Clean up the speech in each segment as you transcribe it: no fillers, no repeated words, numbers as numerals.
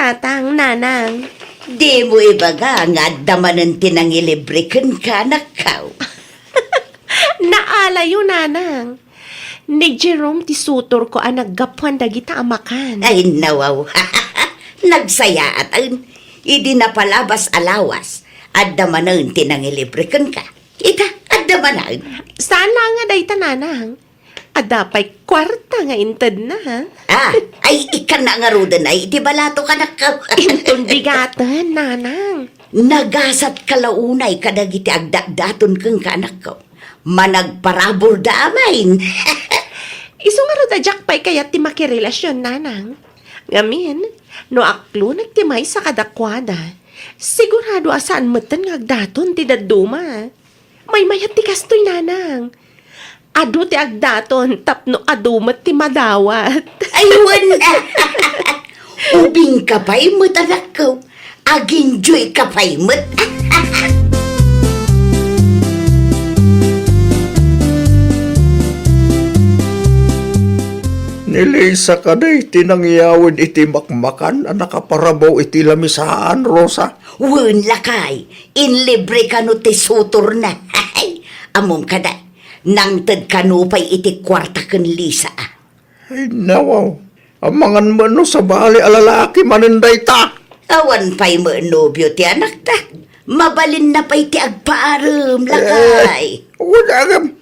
tatang, nanang. Di mo ibaga nga damanan tinangilibrikan ka nakaw. Naalayo, nanang. Ni Jerome ti sutor ko ang naggapuan dagita amakan. Ay nawaw. Nagsaya at ang idi na palabas alawas. At damanan tinangilibrikan ka. Ita, at damanan. Saan lang nga dayta, nanang? Adapay kwarta nga inted na, ha? Ay ikan na nga rudan ay iti balato ka nakaw. Intun bigatan, nanang. Nagasat kalaunay kadagiti agdadaton kang kanak ko. Managparabor damain. Iso nga ro da jakpay kaya ti makirelasyon, nanang. Ngamin, no aklo nagtimay sa kadakwada. Sigurado asaan matan nga agdaton ti daduma. May mayat ti kastoy, nanang. Ado ti agdaton tapno adumat ti madawat. Aywan na. Ubing kapay mo't anak ko. Aginjoy kapay mo't. Nilisa ka na iti nangyawid iti makmakan ang nakaparabaw iti lamisaan, Rosa. Wen lakay. Inlibre ka no ti sutor na. Amom ka da. Nang tad kanupay iti kwarta kan Lisa. Ay nawaw, amangan mo no sa bali alalaki maninday ta. Awan pa'y mo nobyo ti anak ta. Mabalin na pa'y ti agpaaram lakay. Wadagam,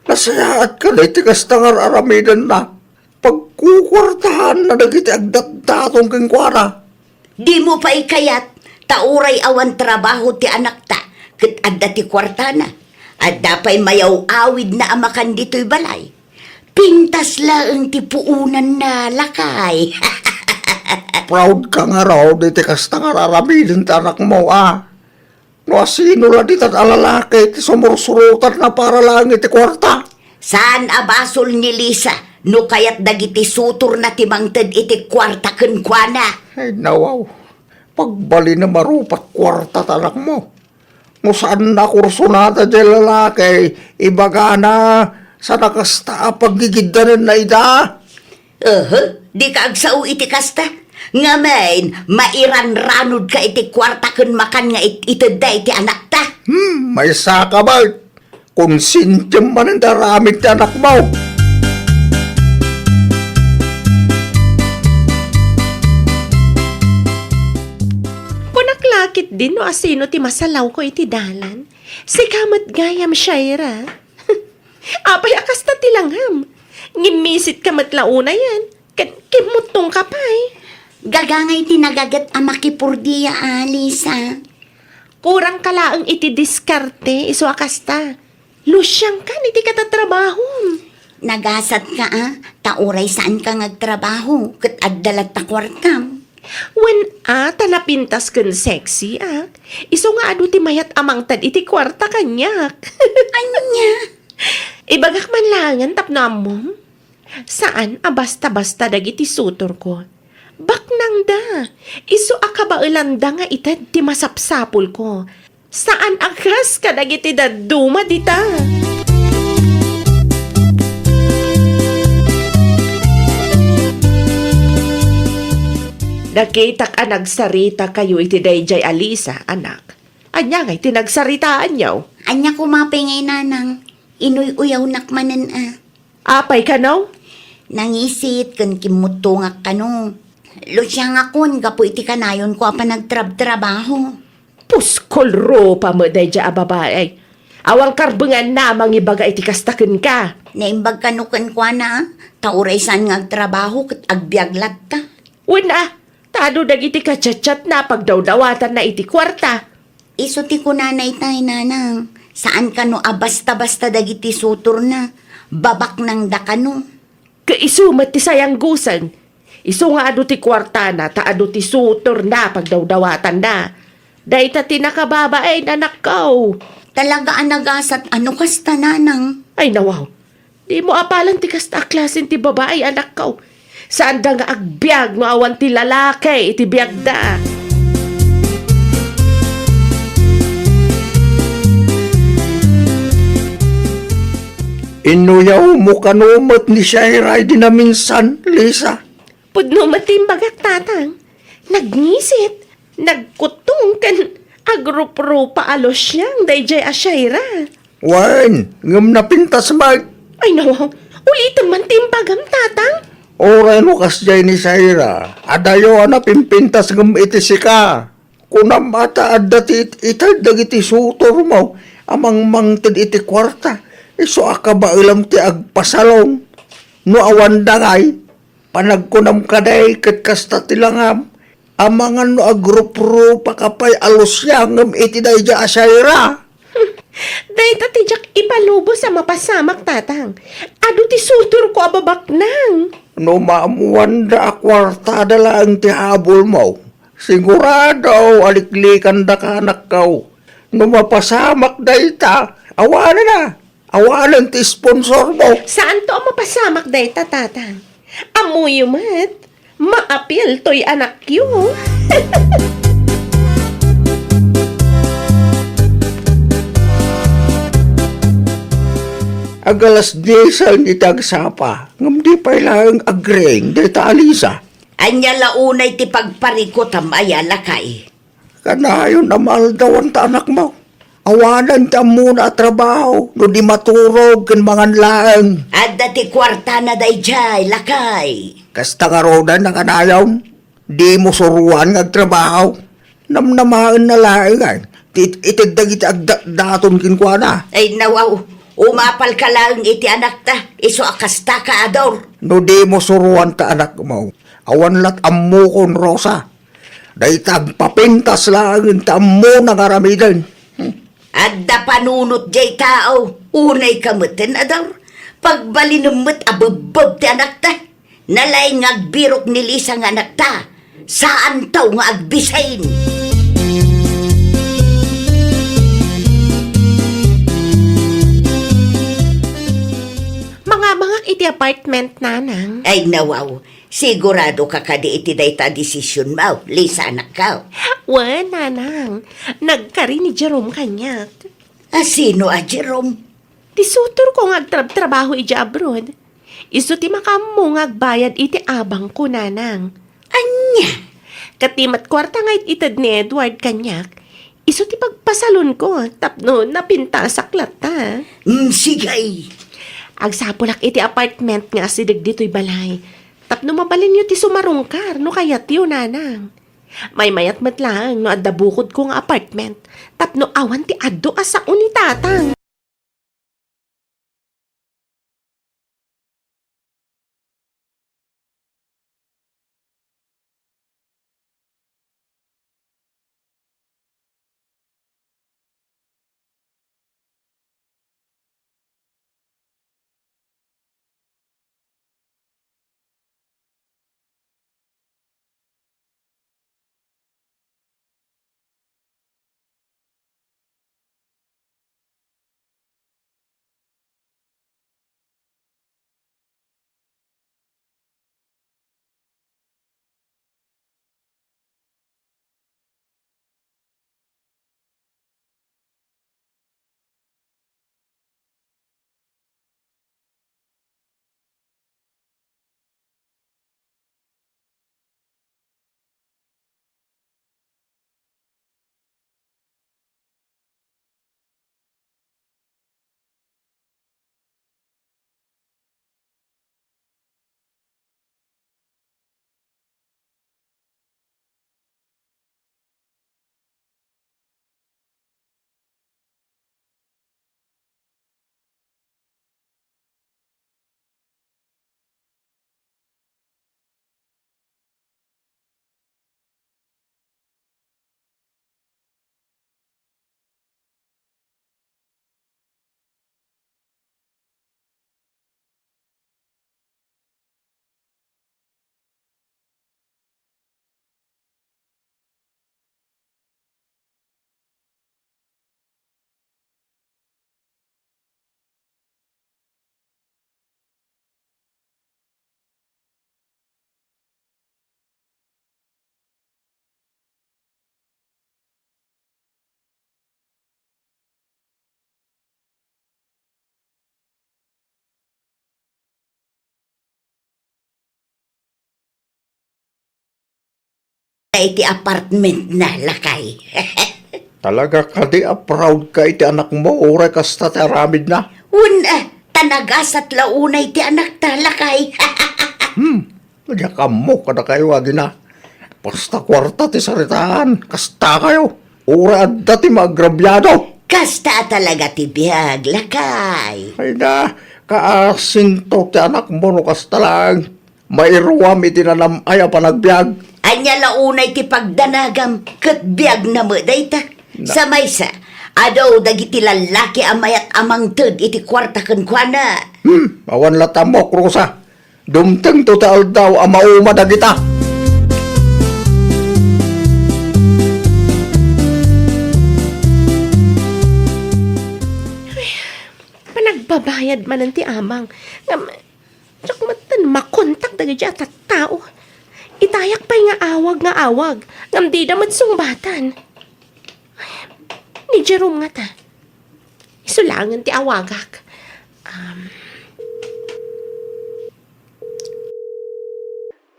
nasayaat ka na iti kastangar aramidan na. Pagkukwartahan na nagiti agdatdatong keng kwara. Di mo pa ikayat, tauray awan trabaho ti anak ta, ket adda ti kwarta na. At dapay mayaw awid na amakan dito'y balay. Pintas lang ti puunan na lakay. Proud ka nga raw diti kastangar aramidan ti anak mo, No asino la di tat alalaki ti sumursurutan na para lang iti kwarta. Saan abasol ni Lisa, no kayat dagiti sutur na timangted iti kwarta ken kuana. Ay nawaw, pagbali na marupat kwarta tanak mo. No saan na kurso nata di lalaki, ibaga na sa nakasta paggigidanan na ida. Di ka agsaw iti kasta. Ngamen, mairan-ranod ka iti kwarta ken makan nga iteda iti anak ta. May saka ba? Konsintyam man ang daramit ti anak mo. Punaklakit din no asino ti masalaw ko iti dalan. Si kamat gayam Shaira. Apay akas na tilangham. Ngimisit kamat launa yan. Kimutong ka pa eh. Gagangay tinagagat ang makipurdiya, Lisa. Kurang kalaang iti diskarte, iso akasta. Lusyang ka, iti katatrabaho. Nagasat ka, tauray saan ka ngagtrabaho, kat addalat ta kwartam. When tanapintas kan sexy, iso nga adu ti mayat amang tad iti kwarta kanyak. Anya? Ibagak man langan tapno amom. Saan basta-basta dagiti sutor ko? Baknang da, iso akabaelanda nga itad ti masapsapul ko. Saan akas ka dagiti daduma dita? Nakitak ang nagsarita kayo iti dayjay Alisa, anak. Anya nga iti nagsaritaan yaw. Anya kumapingay nanang, inuy-uyaw nakmanan Apay ka no? Nangisit kan kimutungak ka no. Lusyang akon, gapo iti kanayon ko apa nagtrab-trabaho. Puskol ropa mo dayjay babae. Awang karbengan namang ibaga iti kastaken ka. Naimbag kanukan kwa na, tauray saan ngagtrabaho kat agbiaglat ta. Wala, tado dagiti kachat-chat na pagdawdawatan na iti kwarta. Iso ti kunanay tay nanang, saan ka no basta-basta dagiti sutur na, babak ng dakano. Kaisumat ti sayang gusan. Iso nga adu ti kwarta na, ta adu ti sutor na pagdawdawatan na. Dahita ti nakababae na nakaw. Talaga anagasat ano kasta nanang. Ay nawaw, di mo apalan ti kasta klasin ti babae anak kaw. Saan da nga agbyag no awan ti lalaki iti biyag da. Inuyaw mo kanumot ni Shaira di na minsan, Lisa. Pudno matimbagak tatang. Nagngisit, nagkutong kan agrup-rupa alos siyang dayjay asyayra. Wan, ngam napintas mag. Ay nawaw, ulitin man timpagam tatang. Oray no kasjay ni Saira. Adayo na pimpintas ngam iti sika. Kunam ata adati itad dagiti sutor mo. Amang mangtid iti kwarta. Iso akaba ilam ti agpasalong. No awan dangay. Panagkunam kaday ket kasta tilangam. Amangan no agrupro pakapay alusyangam iti dayja asyayra. Dahita tijak ipalubo sa mapasamak tatang. Ado ti sutur ko ababak nang. No maamuan da akwartada lang ti habol mo. Sigurado aliklikan da kanak kaw. No mapasamak dayta, awanan na. Awanan ti sponsor mo. Saan to ang mapasamak dahita tatang? Amuyo mat. Maapil to'y anak yu. Agalas 10 ang itagsapa. Ngam di pa ilang agreng dayta alisa. Anya launay ti pagparikot am ayala kay. Kanayon na maldawan ta anak mo. Awanan ta muna trabaho. No di maturog ken mangan laeng. Adda ti kwarta na dayjay lakay. Kasta karodan na kanayon. Di mo suruan ng trabaho. Namnamaan na laeng ay. Itagdag iti agdaton kinkwana. Ay nawaw, umapal ka lang iti anak ta. Iso akasta ka ador. No di mo suruan ta anak mo. Awan lat ammo kon Rosa. Daytag papintas lang ta ammo na karamidan. Adda panunot jay tao. Unay kamutin ador. Pagbalinumot abubog ti anak ta. Nalay ngagbirok ni Lisa nga anak ta. Saan taw nga agbisain? Mga iti apartment nanang. Ay nawaw, sigurado ka kadi iti dayta desisyon mo, Lisa anak ka. Wan nanang, nagkari ni Jerome kanyak. Sino a Jerome? Ti sutur ko nga trabaho ija abroad. Iso ti makammo nga agbayad iti abang ko nanang. Anya? Katimat kwarta nga itad ni Edward kanyak. Iso ti pagpasalon ko, tapno napinta sa klata. Sigay. Agsapulak iti apartment nga asidag dito'y balay. Tapno mabalin nyo ti sumarungkar, no kayat yun nanang. May mayat matlang no adda bukod ko nga apartment. Tapno awan ti addo asa unitatang. iti apartment na lakay. Talaga ka di proud ka iti anak mo, oray kasta ti aramid na. Tanagasat launay ti anak ta lakay. Kaya ka mo, kada kayo agi na. Basta kwarta ti saritaan, kasta kayo. Oray adda ti maagrabyado. Kasta talaga ti biyag lakay. Ay na, kaasinto ti anak mo no kasta lang. Mairuwam iti nanamaya panagbiag. Anya launay ti pagdanagam ket biyag na mo dayta. Sa maysa, adaw dagiti lalaki amayat amang ted iti kwarta ken kuana. Awan lata mo, Krusa. Dumteng to taal daw amauma dagita. Panagbabayad man ang ti amang. Tsak matan makontak dagi at tao. Itayak pa'y nga awag. Ngam di damat sungbatan. Ni Jerome nga ta. Isulangan ti awagak.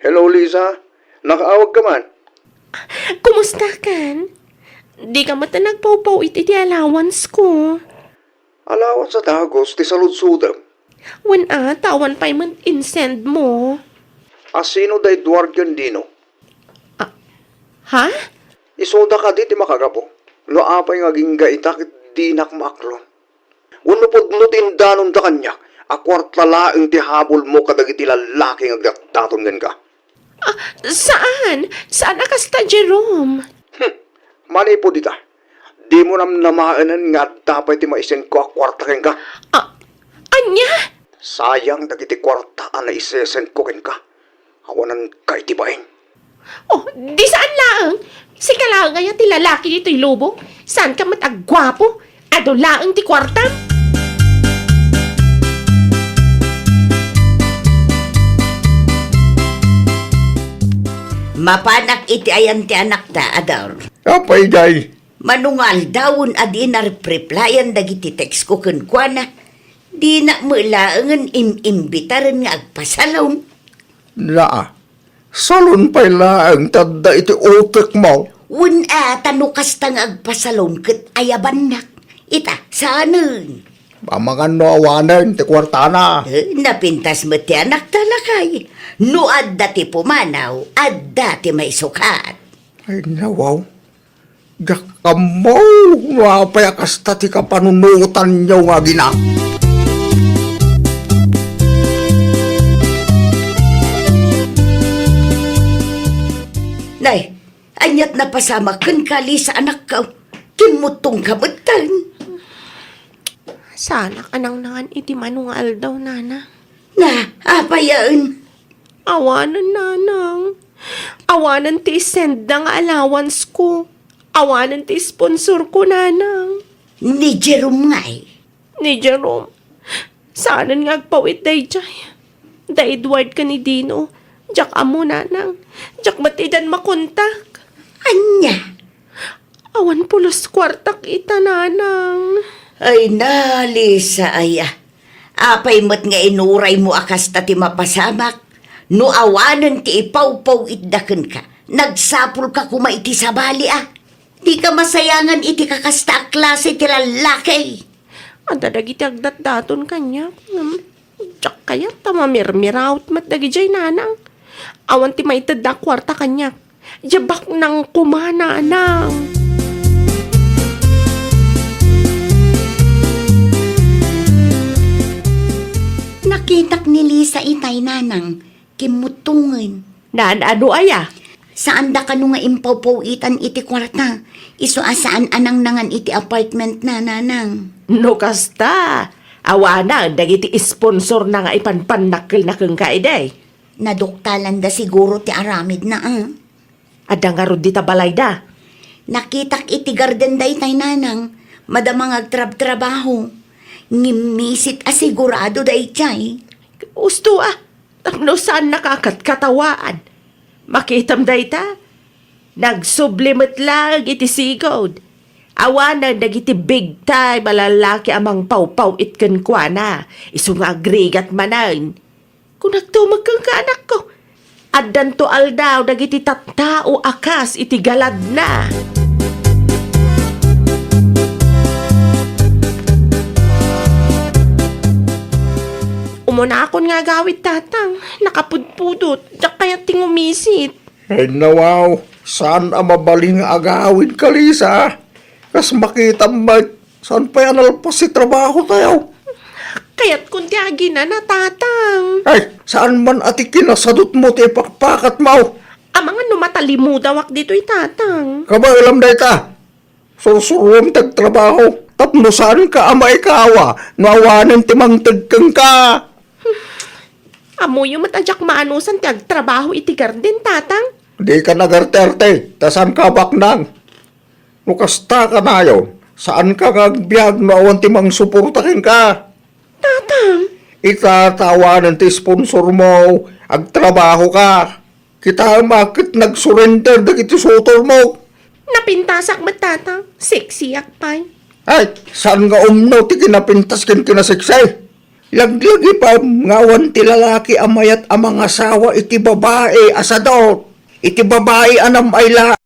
Hello, Lisa. Nakaawag ka man? Kumusta kan? Di ka mata nagpaw-paw iti allowance ko. Alawan sa tagos, ti saludsudam. Wan tawan pa'y man insend mo. Asino da Edward Gandino? Ha? Isoda ka di ti makagapo. No apay nga gingga itakit di nakmaklo. Uno pod no tindanon da kanya. Akwart lalaeng ti habol mo kadagiti lalaki nga daton ngan ka. Saan? Saan akasta, Jerome? Mani po dita. Di mo nam namaanan nga dapat ti maisen ko akwarta ken ka. Anya? Sayang dagiti kwarta na isesen ko ken ka. Awanan kay ti baeng. Oh, di saan lang? Si kalangay ti lalaki dito'y lobo. Saan ka matagwapo? Ado laang ti kwarta? Mapanak iti ayan ti anak ta, Ador. Apay day. Manungal dawon adi na replyan dagiti text ko ken kuana. Di na mo laangan imbitaran nga agpasalom. Naa. Salon pa'y laang tadda iti utek mo. Tanukas ta nga agpasalom ket ayabanak. Ita, saanen? Pamangan no awanan ti kwarta na. Napintas mo ti anak talakay. No adda ti pumanaw, adda ti may sukat. Ay nawaw. Gakamaw. Wapay akasta ti kapanunutan niyo nga gina. Nay, anyat na pasama ken kali sa anak ka. Kimutong kabatan. Sana anang nangan iti manungal daw, nana. Na, apayaan. Awanan, nanang. Awanan ti send na nga allowance ko. Awanan ti sponsor ko, nanang. Ni Jerome ngay. Ni Jerome. Saanan nga agpawit day jay. Da Edward ka ni Dino. Jak amo, nanang. Jak matidan makontak. Anya? Awan pulos kwartak ita, nanang. Ay na, Lisa, aya. Apay mo't nga inuray mo akas ta ti mapasamak. No awanan ti ipaw-paw itdaken ka. Nagsapul ka kuma iti sabali Di ka masayangan iti kakasta klase ti lalaki. Anda dagiti agdat-daton kanya. Tsak kaya tamamirmiraut mat dagi jay, nanang. Awan ti maitad da kwarta kanya. Jabak nang kumana, anang. Nakitak ni Lisa itay nanang, kimutungan. Naan ano aya? Saan da ka nga impaw-pawitan iti kwarta? Iso asaan anang nangan iti apartment na nanang. No kasta. Awana, dagiti sponsor na nga ipanpanakil na kang kaiday. Naduktalan da siguro ti aramid na Ada nga rod di tabalay da. Nakitak iti garden day tay nanang, madamang agtrab-trabaho. Ngimisit asigurado day chay. Usto tapno saan nakakatkatawaan. Makitam day ta. Nagsublimit lang iti sigod. Awanan dagiti big time malalaki amang paw-paw itken kwa na. Iso nga agrigat manan. Kung nagtumag kang kaanak ko. Addan to aldaw dagiti tattao akas iti galad na. Umuna akon nga gawit tatang, nakapudpudot, dak kaya tingumisit. Ay nawaw, saan ang mabaling agawin ka, Lisa? Kas makita mo, saan pa yan alpas si trabaho tayo? Kaya't kunti agi na tatang. Ay, saan man ati kinasadot mo ti pakpakat mo? Ang mga numatalimu dawak dito'y tatang. Kabay alam na ita. Sursuruam tagtrabaho. Tapno saan ka ama ikawa? Ngawanan timang tagkang ka. Amo yung matadyak maanusan ti agtrabaho iti garden tatang. Di ka nagarterte. Tasan ka baknang? Nukasta ka na yun. Saan ka ngagbiag no awan timang suportakin ka? Tatang, Itatawanan ti sponsor mo. Agtrabaho ka. Kita makit nag-surrender dagiti sutol mo. napintasak mat tatang. Sexy akpay. Ay, saan nga umno ti kinapintas kin kinasiksay? Laglagi pa ngawan ti lalaki amayat amang asawa iti babae asadot. Iti babae anam ay la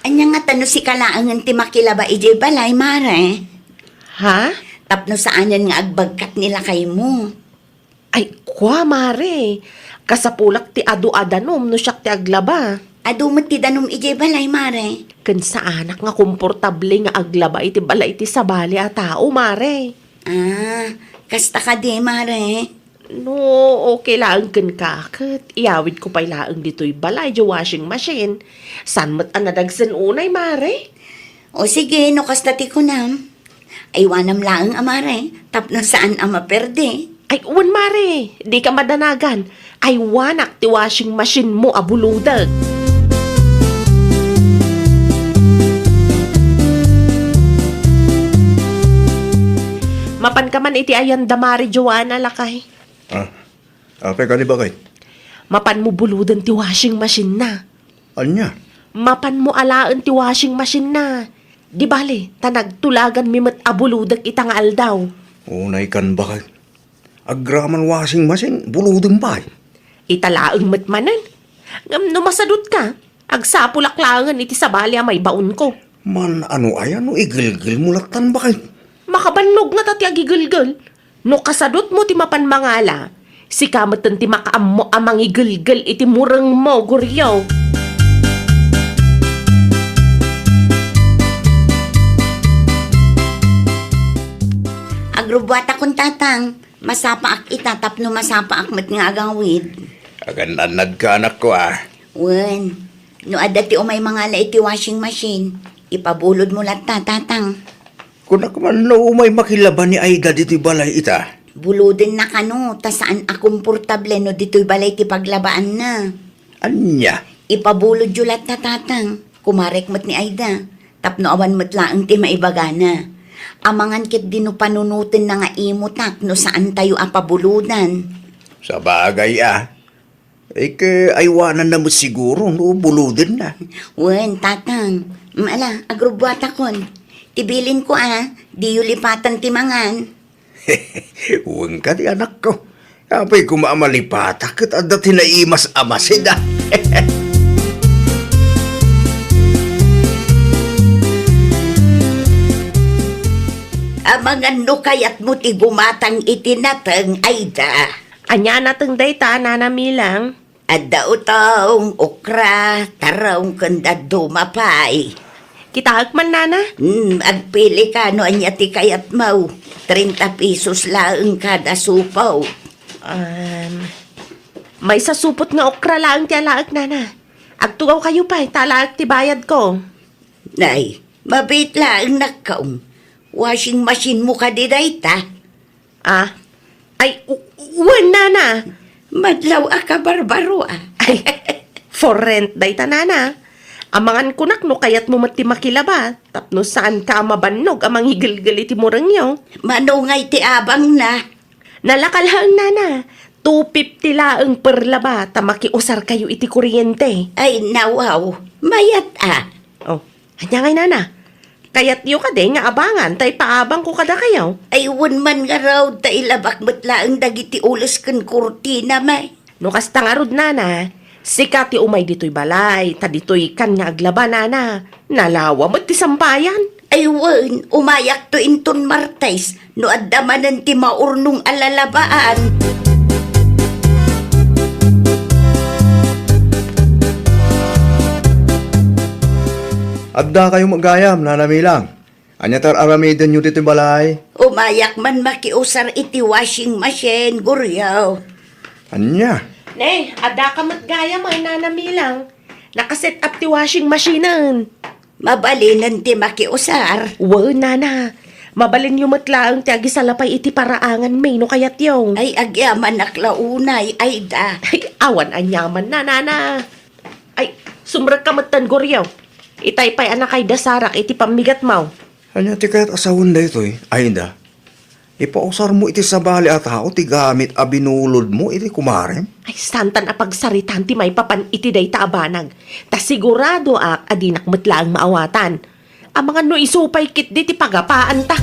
Anya nga tano si kalaangan ti makilaba ije balay, mare. Ha? Tapno saanan nga agbagkat nila kay mo. Ay, kwa, mare. Kasapulak ti adu-adanom no siyak ti aglaba. Adumot ti danom ije balay, mare. Kan sa anak nga komportable nga aglaba iti bala iti sabali a tao, mare. Ah, kasta ka di, mare. No, okay lang kan kakit. Iawid ko pa ilaang dito'y balay di washing machine. San mat anadagsan unay, mare? O sige, no kasta ti kunam. Ay wanam lang, amare. Tapno saan ama perde. Ay, uwan, mare. Di ka madanagan. Ay, wanak ti washing machine mo abuludag. Mapan ka man iti ayan damari Joanna lakay. Peka ni bakit? Mapan mo buludan ti washing machine na. Anya? Mapan mo alaan ti washing machine na. Di bale, tanagtulagan mimet abuludag itang aldaw. Unay kan bakit? Agraman washing machine, buludong ba? Italaang matmanan. Ngam no masadot ka, agsapulaklangan iti sabali may baon ko. Man, ano ay ano, igil-gil mo latan bakit? Makabannog na tati agigilgil. No kasadot mo ti mapan mangala, si kamatan ti makaam mo amang igilgil iti murang mo, guryaw. Agrubwata kong tatang. Masapa ak itatap no masapa ak mat nga agawid. Agan ka anak ko Wen, no adati umay mga la iti washing machine. Ipabulod mo lang tatang. Kung man no may makilaban ni Aida dito balay ita. Bulodin na kano, ta saan akomportable no dito'y balay ti paglabaan na. Anya? Ipabulod yulat na tatang. Kumarek mat ni Aida. Tapno awan mat laang ti maibagana. Amangan kit dino panunutin na nga imutak no saan tayo apabuludan. Sa bagay aywanan na mo siguro no buludin na. Wen, tatang. Ala, agrubwata kon. Tibilin ko di yulipatan timangan. Huwag ka di anak ko. Apay kumaamalipatak at dati na imas amasida. Amangan no kayat mo ti gumatang itinatang Aida. Anya natang dayta, nanamilang. At daw taong okra, taraong kanda dumapay. Kitahag man, nana. Agpili ka no anya ti kayat mau. 30 pesos lang kada supaw. May sasupot nga okra lang ti alaag, nana. Agtugaw kayo pa, talaag ti bayad ko. Nay, mabit lang nakaong. Washing machine mo ka di dayta. Ay, uwan, nana. Madlaw ka barbaro Ay, for rent dayta, nana. Amangan kunak no kayat mo mati makilaba. Tapno saan ka mabannog amang higil-gali ti murang yaw. Manungay ti abang na. Nalakalhang, nana. 250 laang per laba, tamakiusar kayo iti kuryente. Ay nawaw, mayat Oh, anya ngay, nana. Kayat yu ka din nga abangan, tay paabang ko kada kayaw. Ay man nga raw, ta ilabak matlaang dagiti ulos kan kurtina may. No kasta nga rod, nana, sikat ti umay dito'y balay, ta dito'y kan nga aglaba, nana. Nalawa mo't ti sampayan. Ay umayak to inton martes, no addamanan ti maurnong alalabaan. Adda kayo magayam, nanamilang. Anya tar aramidan nyo dito balay. Umayak man makiusar iti washing machine, guryaw. Anya? Ne, ada ka matgaya may nanamilang. Nakaset up ti washing machine. Mabalinan ti makiusar. Wow, nana. Mabalin yung matlaang ti agisalapay iti paraangan may no kayat yung. Ay agyaman naklaunay, ay da. Ay, awan anyaman na, nana. Ay, sumrag ka matan goryaw. Itay pa'y anak kay dasarak iti pamigat mau. Anya ti kaya't asawan da ito Aida, ipausar mo iti sabali at tao ti gamit abinulod mo iti kumarem. Ay, santan apagsaritan ti may papan iti day taabanag. Ta sigurado adinak matlaang maawatan. Ang mga no isupay kit di ti pagapaan ta.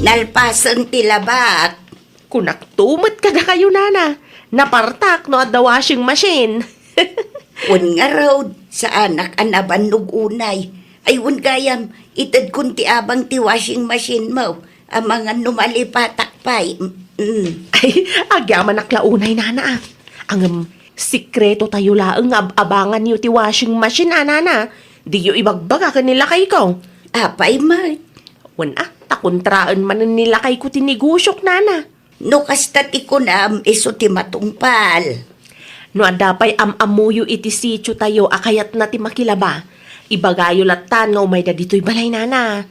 Nalpasan ti labak. Kunak tumot ka na kayo, nana. Napartak no at the washing machine. Un nga raw sa anak anaban nug unay. Ay un gayam, itad kun ti abang ti washing machine mo. Ang mga numalipatak pa'y. Ay, agyaman naklaunay, nana. Ang sikreto tayo laang abangan niyo ti washing machine, nana. Di yu ibagbaga kanila kay ko. Apay, Mart. Wala, takontraan man nila kay ko tinigusyok, nana. No kastat ikunam iso ti matungpal. No adapay amuyo iti sityo tayo akayat na ti makilaba. Ibagayo latan nga umay da dito'y balay, nana.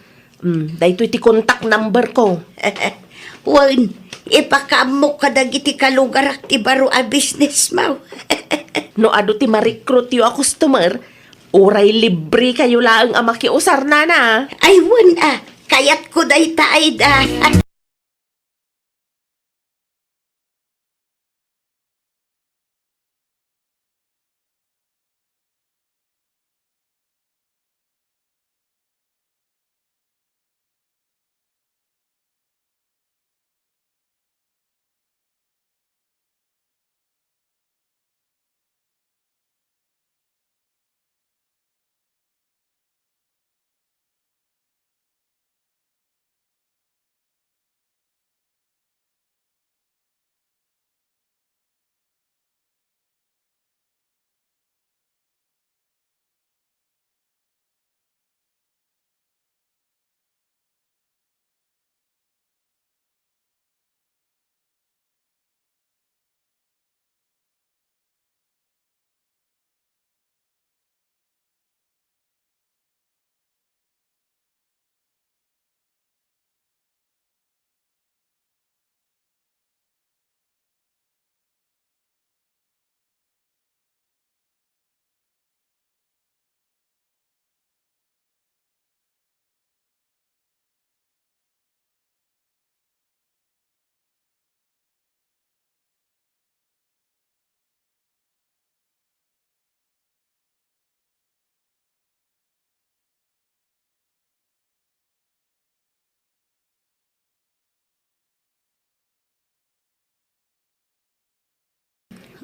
Dahito iti contact number ko. Wan, ipakamok ka dagiti kalugarak ti baro a business mo. No ado ti ma-recruit yu a customer, uray libre kayo laang ang makiusar, nana. Ay, wan kayat ko day taay da.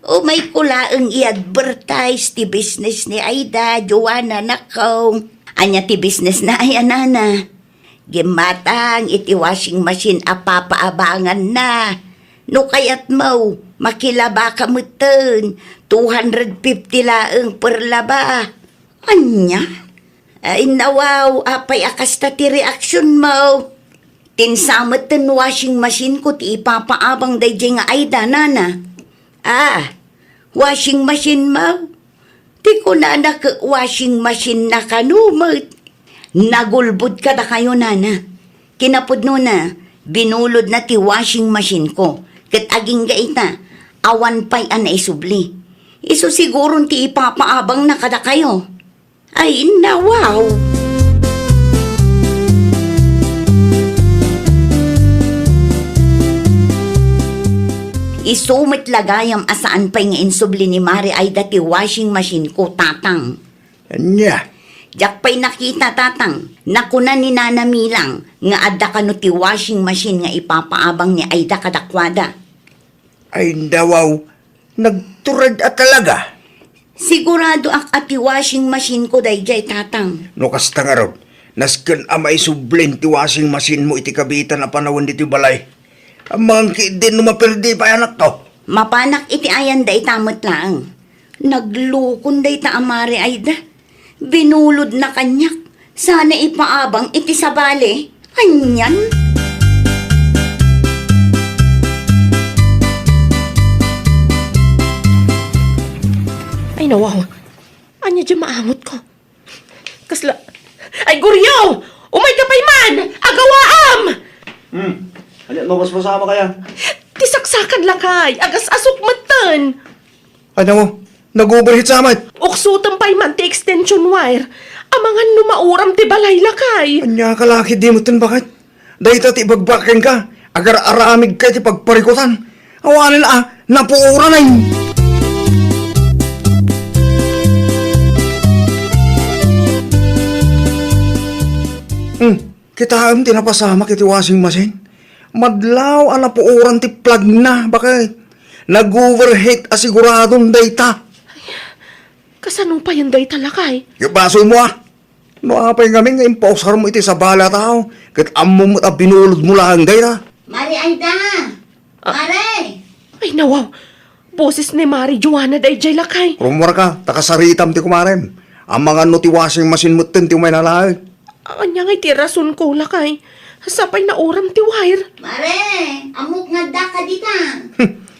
O may kulaang i-advertise ti business ni Aida, Joanna, nakaw. Anya ti business na ay anana. Gimatang iti washing machine apapaabangan na. No kayat mo, makilaba ka mutin. 250 laang per laba. Anya? Ay nawaw, apay akasta ti reaksyon mo. Tinsamot ten washing machine ko ti ipapaabang day nga Aida, nana. Washing machine mo? Di ko na washing machine na kanumot. Nagulbud ka na kayo, nana. Kinapod no na, binulod na ti washing machine ko. Kat aging gaita, awan pa'y ana isubli. Iso siguro ti ipapaabang na kada kayo. Ay, nawaw. Isumit lagayam asaan pa'y nga insubli ni Mari ay dati washing machine ko, tatang. Anya, Jak pa'y nakita, tatang, nakuna ni Nana Milang nga adda ka no ti washing machine nga ipapaabang ni Aida kadakwada. ay dawaw, nagturad at talaga. Sigurado ak ati washing machine ko dayjay, tatang. No kasta nga rod, nasken amay sublin ti washing machine mo iti kabitan na panawon dito balay. Ang mga din numapirdi pa anak to. Mapanak iti ayan day tamot lang. Naglukon day ta amari Aida. Binulod na kanyak. Sana ipaabang iti sabali. Anyan. Ay, nawaw. Anya dyan maamot ko. Kasla... Ay, guryaw! Umay ka pa'y man! Agawaam! Ano mo, mas masama kaya? Tisaksakan lang kay. Agas asok matan. Ano mo, nag-overheat sa amat. Uksutan pa'y man ti extension wire. Amangan numauram ti balay lakay. Anya kalaki di mo tin bakit? Dahil ti ibagbakin ka, agar aramig ka ti pagparikutan. Awanin napuura na yun. Kita am tinapasama kiti washing machine. Madlaw ala po oran ti plug na, bakay. Nag-overheat asiguradong data. Kasano pa yung day talakay? Yung baso mo No apay kami nga imposar mo iti sa bala tao. Kat amo mo binulod mo lang data. Mari Aida! Mare! Ay nawaw, boses ni Mari Joanna day jay lakay. Rumor ka, takasaritam ti kumarem. Ang mga nuti washing machine mo ti may nalahay. Anya nga iti rason ko lakay. Sapay na oram ti wire. Mare! Amok nga da ka dita!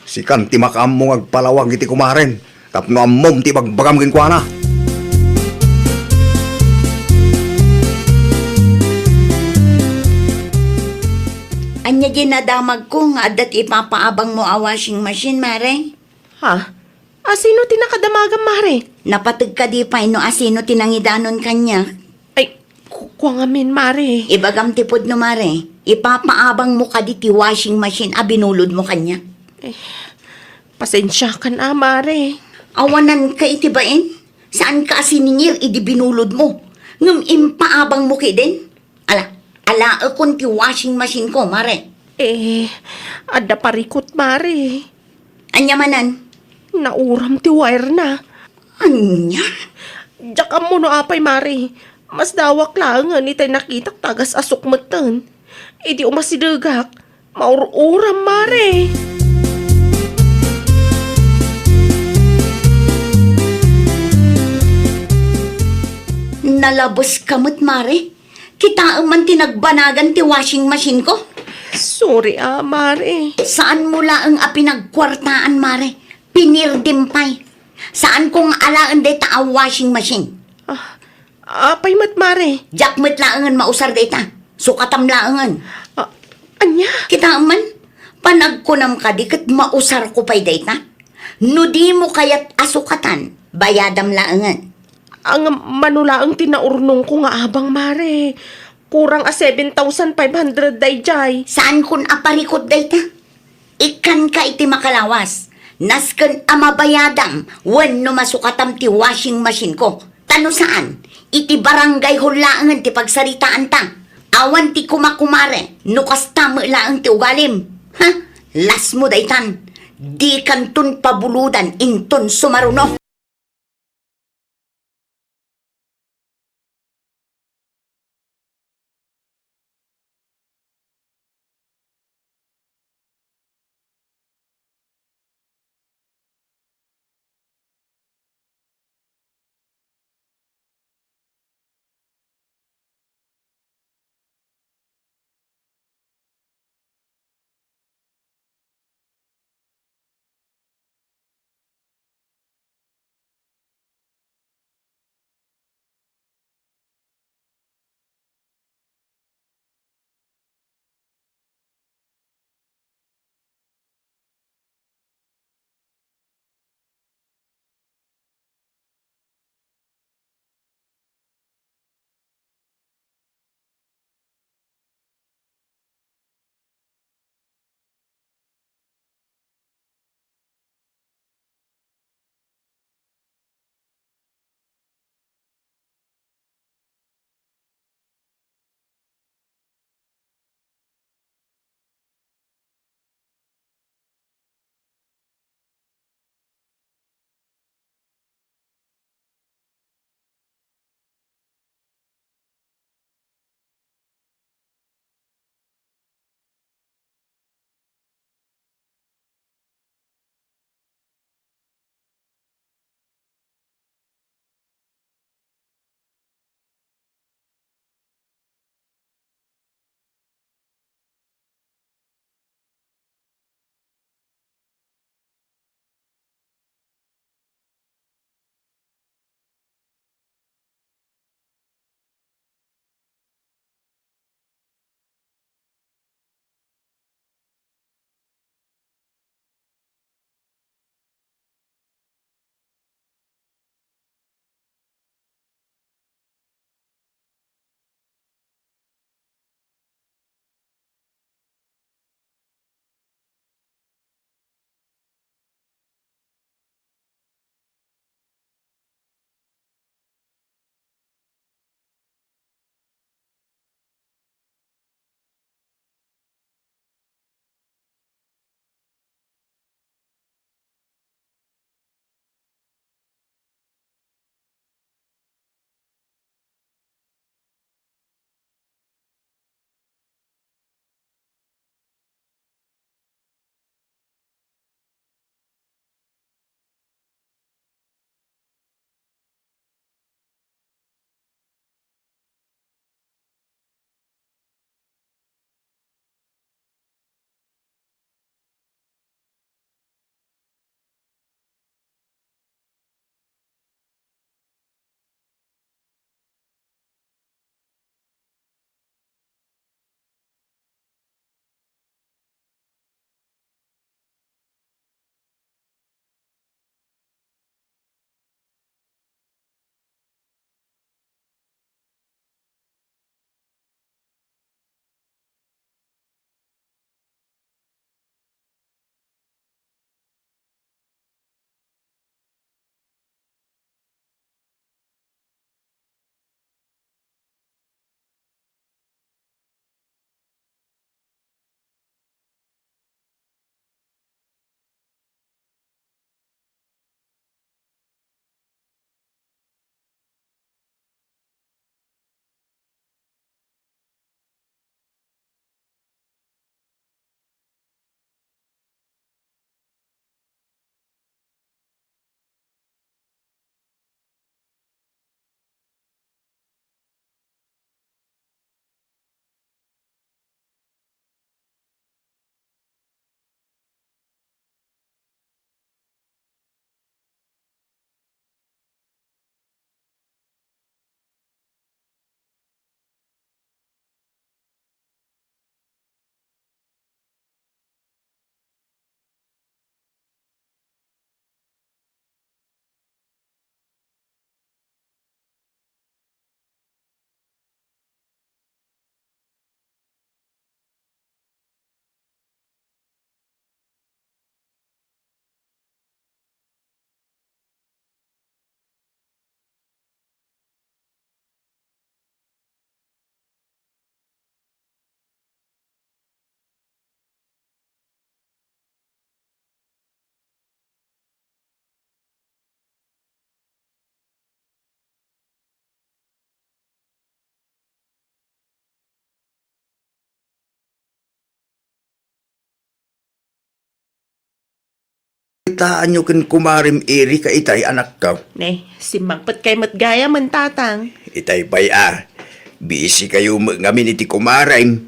Si kan ti makam mo agpalawag iti kumaren. Tapno amom ti bagbagam kinkwana. Anya ginadamag ko nga adat ipapaabang mo a washing machine, Mare. Ha? Asino tinakadamagan Mari? Napatag ka di pa no asino tinangidanon kanya. Ay, kuwa nga min Mari. Ibagam tipod no, Mare. Ipapaabang mo ka di ti washing machine a binulod mo kanya. Pasensya ka na Mari. Awanan ka itibain? Saan ka asiningir idi binulod mo? Ngam impaabang mo ki din? Ala akon ti washing machine ko, Mare. Ada parikot Mari. Anya manan? Nauram ti wire na. Anya? Diyak mo no apay Mari. Mas dawak lang nga ni tayo nakitak tagas asok matan. Di umasidagak. Maururam Mari. Nalabos kamot, Mare. Kita man tinagbanagan ti washing machine ko. Sorry Mari. Saan mula ang apinagkwartaan, Mare? Pinirdimpay. Saan kong alaan deta ang washing machine? Apay mat Mari. Jakmet laangan mausar deta. Sukatam laangan. Anya? Kita man, panagkunam ka di kat mausar ko pa'y deta. No di mo kayat asukatan, bayadam laangan. Ang manula ang tinaurnong ko nga abang Mari. Kurang 7,500 dayjay. Saan kun aparikot deta? Ikan ka iti makalawas. Nasken amabayadam wen no masukatam ti washing machine ko. Tano saan? Iti barangay hulaangan ti pagsaritaan ta. Awan ti kumakumare. No kastama laang ti ugalim. Ha? Las mo daytan. Di kantun pabuludan inton sumaruno. saritaan nyo kan kumarim iri ka itay anak ka. Ne, simangpet kay matgaya man tatang. Itay bay busy kayo ngamin iti kumarim.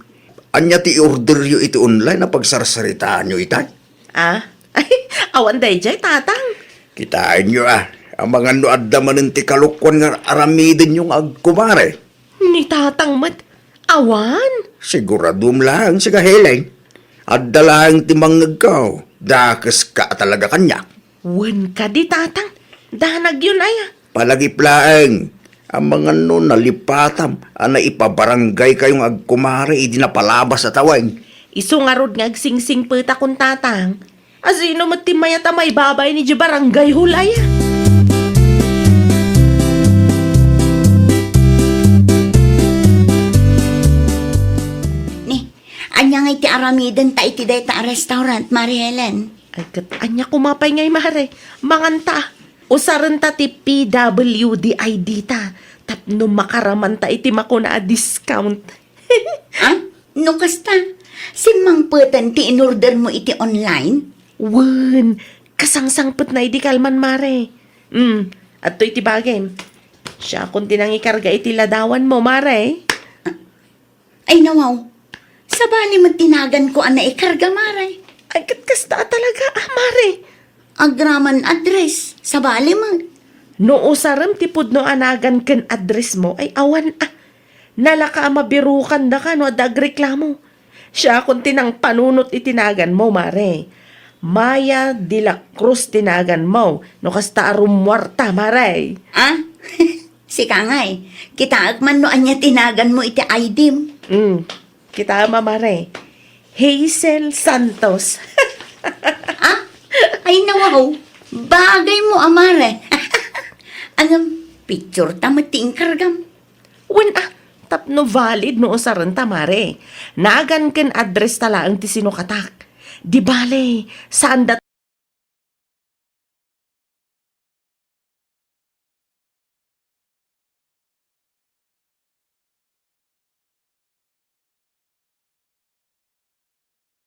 Anya ti order yo iti online na pagsarsaritaan nyo itay. Ah, ay, awan day jay tatang. Kitain nyo ang mga nuadda man ti kalukwan nga aramidin yung agkumare. Ni tatang mat, awan. Siguradum lang si kaheleng. At dalahang timang nagkaw. Dakas ka talaga kanya. Wen ka di tatang, danag yun ay. Palagiplaeng. Ang mga nun nalipatam. Ang naipabarangay kayong agkumare. Idi na palabas sa taweng. Iso nga rod nga agsingsing pita kung tatang. Asino matimay at may babay ni Jibarangay hulaya. Ni, anya nga iti aramidan ta iti day ta restaurant, Mari Helen. Ay kat, anya kumapay ngay mare. Manganta. Usaran ta ti PWDID ta. Tapno makaraman ta iti makuna a discount. Ha? No kasta? Simang putan ti in-order mo iti online? Wen, kasangsangpet na iti kalman mare. At to iti bagay. Siya kung tinangikarga iti ladawan mo mare. Ay nawaw, sabali mo tinagan ko ana ikarga, Mare. Ay kat kasta talaga mare. Agraman address, sabali mo. No usaram tipod no anagan ken address mo ay awan nalaka mabirukan da ka no dagreklamo. Siya kung tinang panunot itinagan mo mare. Maya de la Cruz tinagan mo no kasta arumwarta mare. Ah? Si Kangay, kita agman no anya tinagan mo iti ID mo. Kita mare. Hazel Santos. Ah? Ay nawaw, bagay mo, Amare. Ang picture tamating kargam. Wen tapno valid no usaran tamare. Nagan ken address tala ang ti sinukatak. Di bale, saan dat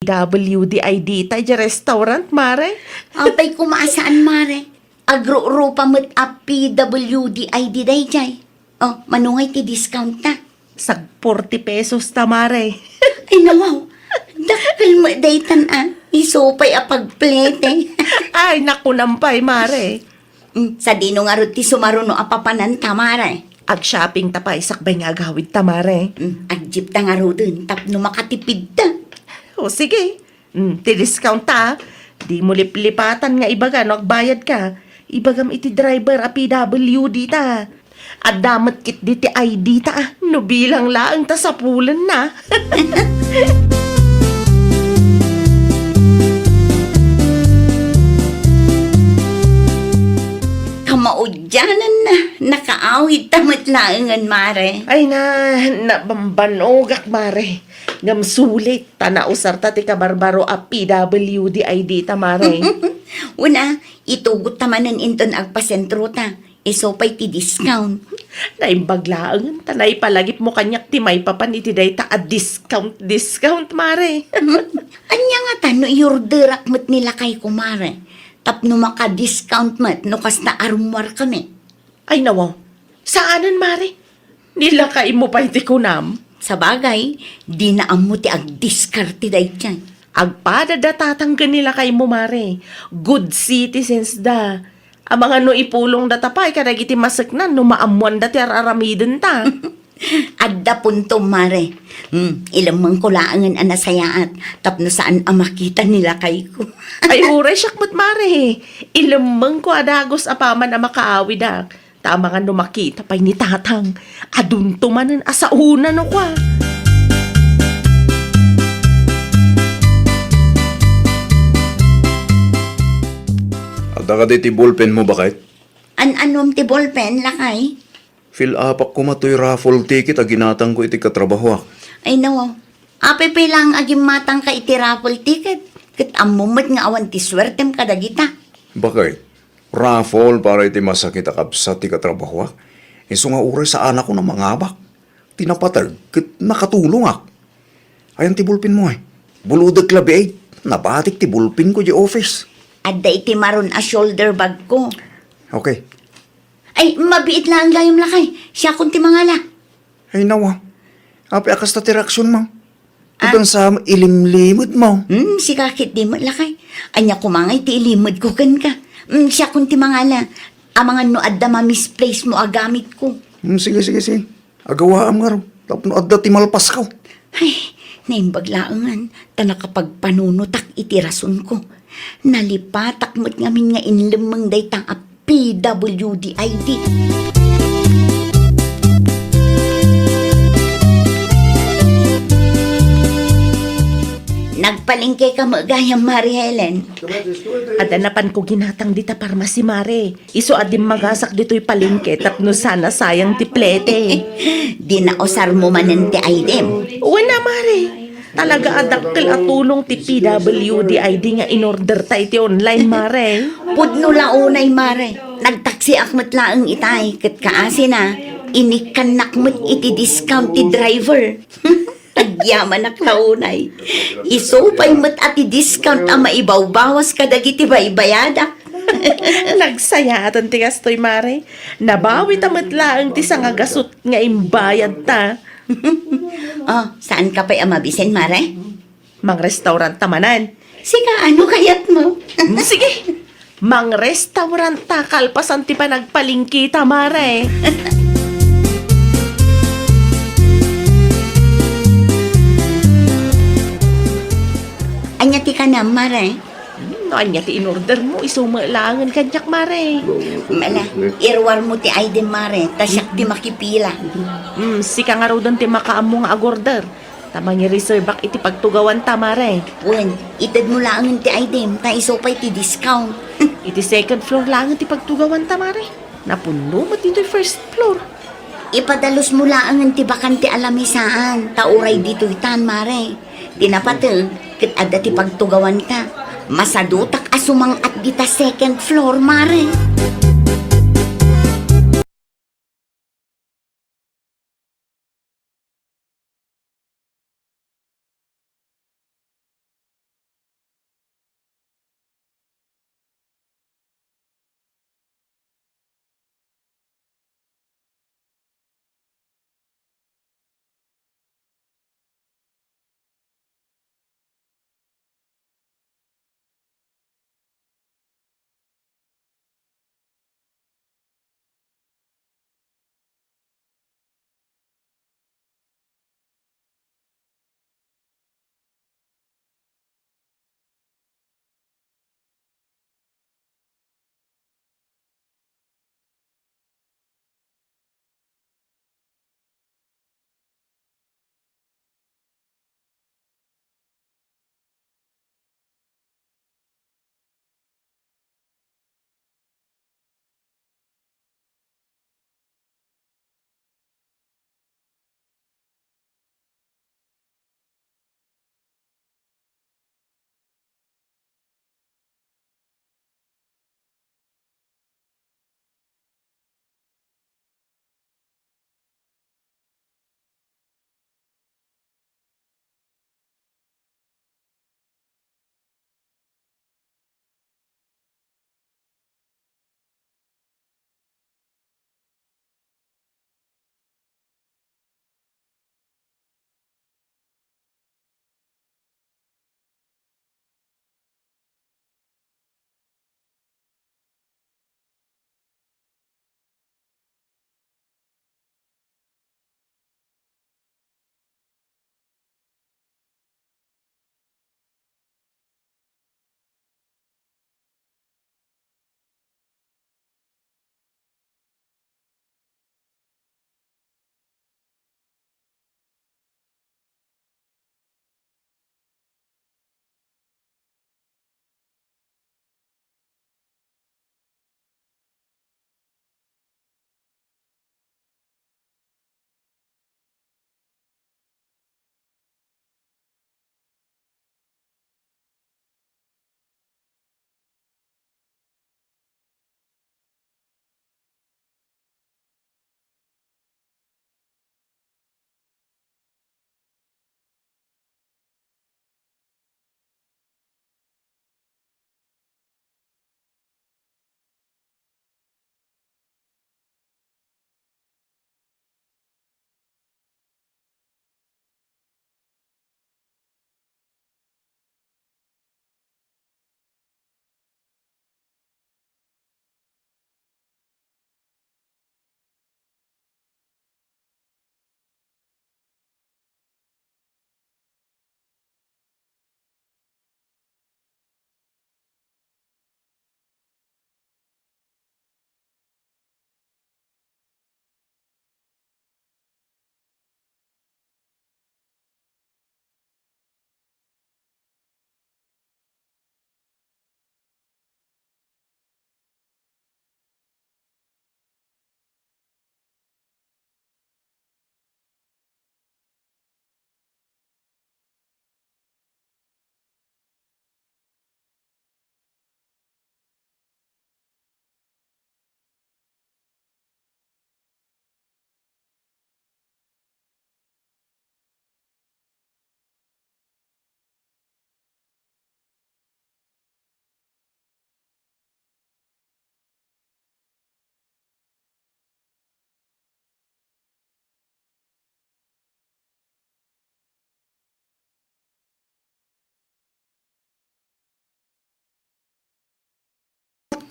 WDID tayo restaurant, mare? Apay kumasaan, Mare. Agro-ro pa mo't PWDID day jay. Oh, manungay ti discount ta. Sag 40 pesos ta, mare. Ay nawaw, dakil mo day tan isupay a pagplete. Ay, naku nampay, mare. Sa dino nga ro ti sumaruno a papanan ta, Mare. Ag-shopping ta pa, isakbay nga agawid ta, mare. Agjip ta nga ro dun, tapno makatipid ta. O sige, ti-discount ta. Di mo liplipatan nga ibaga, no, agbayad ka. Ibagam iti driver a PWD ta. At damat kit di ti ID ta. No bilang laang ta sa pulan na. Kamaudyanan na, nakaawid tamat laangan, Mare. Ay nabambanogak, mare. Ngam sulit, tanausar ta ti kabarbaro a PWD ID ta, mare. Una, itugot tamanan inton agpasentro ta. Isopay ti discount. Naimbaglaang, tanay palagip mo kanyak ti may papan iti day ta a discount, mare. Anya nga ta, no iorderak mat nila kay kumare. Tapno maka-discount mat, no kasta arumwar kami. Ay nawaw, saanan, mare? Nilakay mo pa iti kunam. Sa bagay, di na amo ti ag-discarte day tiyan. Agpadadatatang nila kay mo, mare. Good citizens da. Ang mga no ipulong datapay, karagiti masaknan, no maamuan dati araramidin ta. Adda punto, Mare. Ilamang ko laangan anasayaat. Tapno saan ang makita nila kay ko. Ay uray syakmat, mare. Ilamang ko adagos apaman na makaawi da. Tama nga no makita pa'y ni tatang. Adun tumanan asauna no kwa. Ada ka di ti ballpen mo bakit? An-anom ti ballpen, lakay? Fill up ako matoy raffle ticket a ginatang ko iti katrabaho ak. Ay nawaw. Apepe lang agim matang ka iti raffle ticket. Kat amumot nga awan ti swertem kadagita. Bakit? Raffle para iti masakit akabsat ti katrabaho ak. Iso nga uray sa anak ko na mangabak. Tinapatag, kat nakatulong ak. Ayan ti ballpen mo eh. Buludag labi ay, nabatik ti ballpen ko di office. Adda iti maron a shoulder bag ko. Okay. Ay, mabiit lang ang gayom lakay. Siya kung ti mangala. Ay nawa. Api akas ta tiraksyon, ma'am. Iban sa ilimlimod mo. Si kakit di mo lakay. Anya kumangay ti ilimod ko kan ka. Siya kung ti mangala. Amangan no adda ma-misplace mo agamit ko. Sige, sige, sige. Agawa am nga raw. Tapno adda timalpas ka. Ay, naimbaglaangan. Ta nakapagpanunutak iti rason ko. Nalipatak mo't ngamin nga inlemang daytang a PWDID. Nagpalingke ka mo gayang Mari Helen. Adanapan ko ginatang dita parmasi mare. Iso adim magasak dito'y palengke tapno sana sayang tiplete. Di na osar mo manente item. Wala mare. Talaga adakkel at tulong ti PWDID nga in-order ta iti online mare. Pudno launay Mare. Nagtaksi akmat laang itay. Kat kaasi na. Inikan mo't iti discount ti driver. Agyaman ak launay. Isupay mo't ati discount ang maibaw-bawas kadagiti baybayada. Nagsaya atan ti gastoy mare. Nabawi tamat laang ti sangagasot nga imbayad ta. Oh, saan ka pa'y amabisen, Mare? Mang restaurant tamanan. Sika, ano kayat mo? Sige. Mang restaurant ta kalpasan ti pa nagpalingki ta mare. Anya ti ka na, Mare? No, anya ti in-order mo, isumailangan kanyak mare. Mala, irwar mo ti item, Mare. Tasyak ti makipila. Sika nga raw doon ti makaamong agorder. Tamang i-reserve back iti pagtugawan ta mare. Wen, itad mo lang ti item. Ta isupay ti discount. Iti second floor lang ti pagtugawan ta mare. Napuno mo dito'y first floor. Ipadalos mo lang ti bakante alamisaan. Tauray dito itan, Mare. Dinapateng, kit adda ti pagtugawan ka. Masadutak asumang at dita second floor, Mare.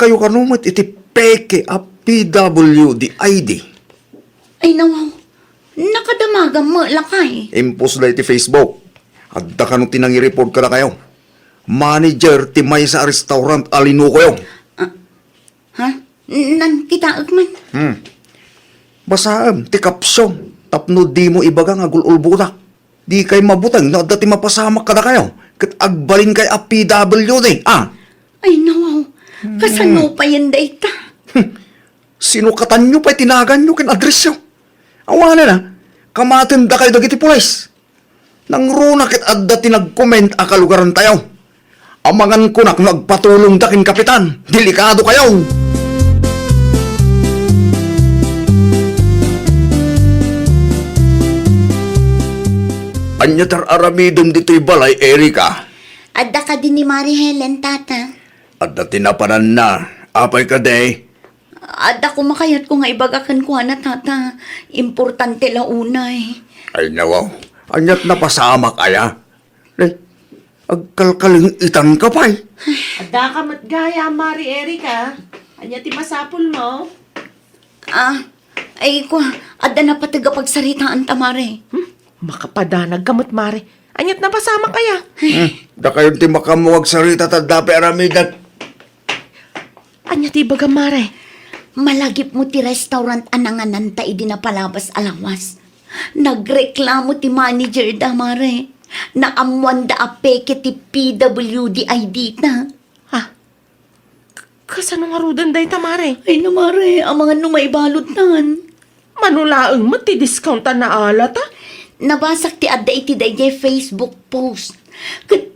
kayo kanumit iti peke a PWD ID. Ay nawaw, nakadamagan mo lakay. Impos na iti Facebook. At da ka nung tinangi-report ka na kayo. Manager ti may sa restaurant alino kayo. Ha? Nan kita man. Basaam, ti kapsyon. Tapno di mo ibaga nga gululbuta. Di kay mabutang na dati mapasamak ka na kayo. Kat agbalin kay a PWD. Ay nawaw, kasano pa yan dayta? Sinukatan nyo pa'y tinagan nyo kin address nyo. Awanan na, kamatin da kayo dagiti pulis. Nang runa kit adda tinag-comment a kalugaran tayo. Amangan ko nak nagpatulong da kin kapitan. Delikado kayo. Anya tar aramidom dito'y balay, Erika. Adda ka din ni Mari Helen, tata. Adda tinapanan na. Apay ka day. Adda ko makayat ko nga ibagakan ko na tata. Importante la unay. Ay nawaw, anyat napasama kaya. Ay, agkalkaling itan ka pa'y. Ada ka matgaya, Mari Erika. Anya ti masapul mo? Ay ko, adda na patigapagsaritaan tamare. Makapadanag gamot, Mari. Anyat na pasama kaya? Da kayo ti makamuwag sarita tadapi aramidan. Anya ti baga, Mari. Malagip mo ti restaurant ananganan ta idi na palabas alawas. Nagreklamo ti manager da mare. Naamuan da apeke ti PWD ID ta. Kasano nga rudan day ta, Mari? Ay na mare, ang mga numaibalot tan. Manulaang mo ti discountan na alat, Nabasak ti adda iti dayjay Facebook post.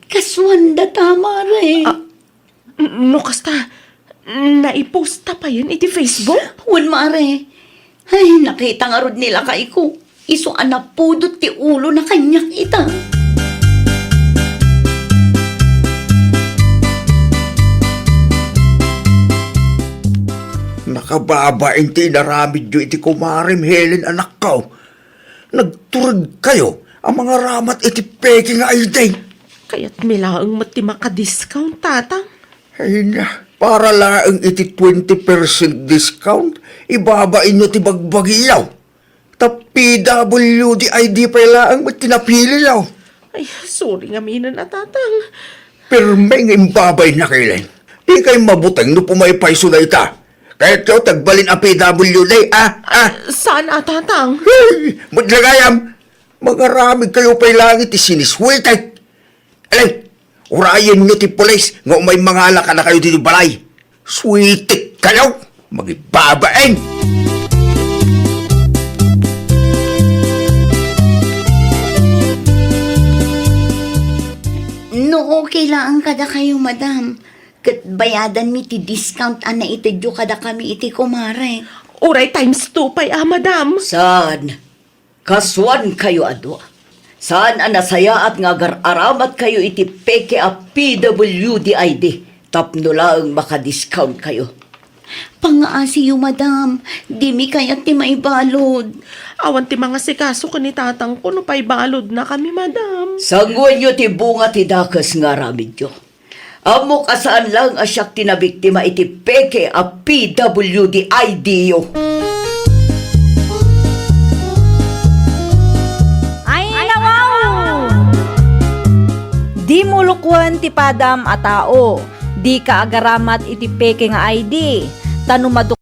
Kaswanda ta mare. No, kasta, naiposta pa yan iti Facebook? Wan mare. Ay, nakita nga rod nila kay ko. Iso anapudot ti ulo na kanyak ita. Nakababain ti naramid nyo iti kumarim Helen anak ko. Nagturag kayo ang mga ramat iti peke nga ID. Kaya't milaang mati maka-discount, tatang. Ay na, para laang iti 20% discount, ibabain nyo ti bagbagiyaw. Ta PWD ID pa laang mat tinapili yaw. Ay, sorry nga mina na, tatang. Pirme ng imbabay na kailan. Di kayo mabutang no pumaypay sulay ta. Kahit kayo tagbalin ang PWD, Saan, tatang? Hey, maglagayam. Magaramig kayo pa'y langit isiniswitay. Alay, urayan nyo ti pulis nga may mga alaka na kayo dito balay. Sweetik kayo. Magibabain. No, okay lang kada kayo, madam. Kat bayadan mi ti discount ana itidyo kada kami iti kumare. Uray times 2 pa'y, madam. Saan? Kaswan kayo adwa. Saan ang nasaya at nga aramat kayo iti peke a PWD ID. Tapno lang maka-discount kayo. Pangaasi yu, madam. Di mi kaya ti maibalod. Awan ti mga sikaso ka ni tatang ko no pa'y balod na kami, madam. Sangwan nyo ti bunga ti dakas nga ramid nyo. Amok asaan lang asyak tinabiktima iti peke a PWD ID yo. Ay, nawaw! Di mulukwan ti padam a tao. Di ka agaramat iti peke nga ID. Tanumado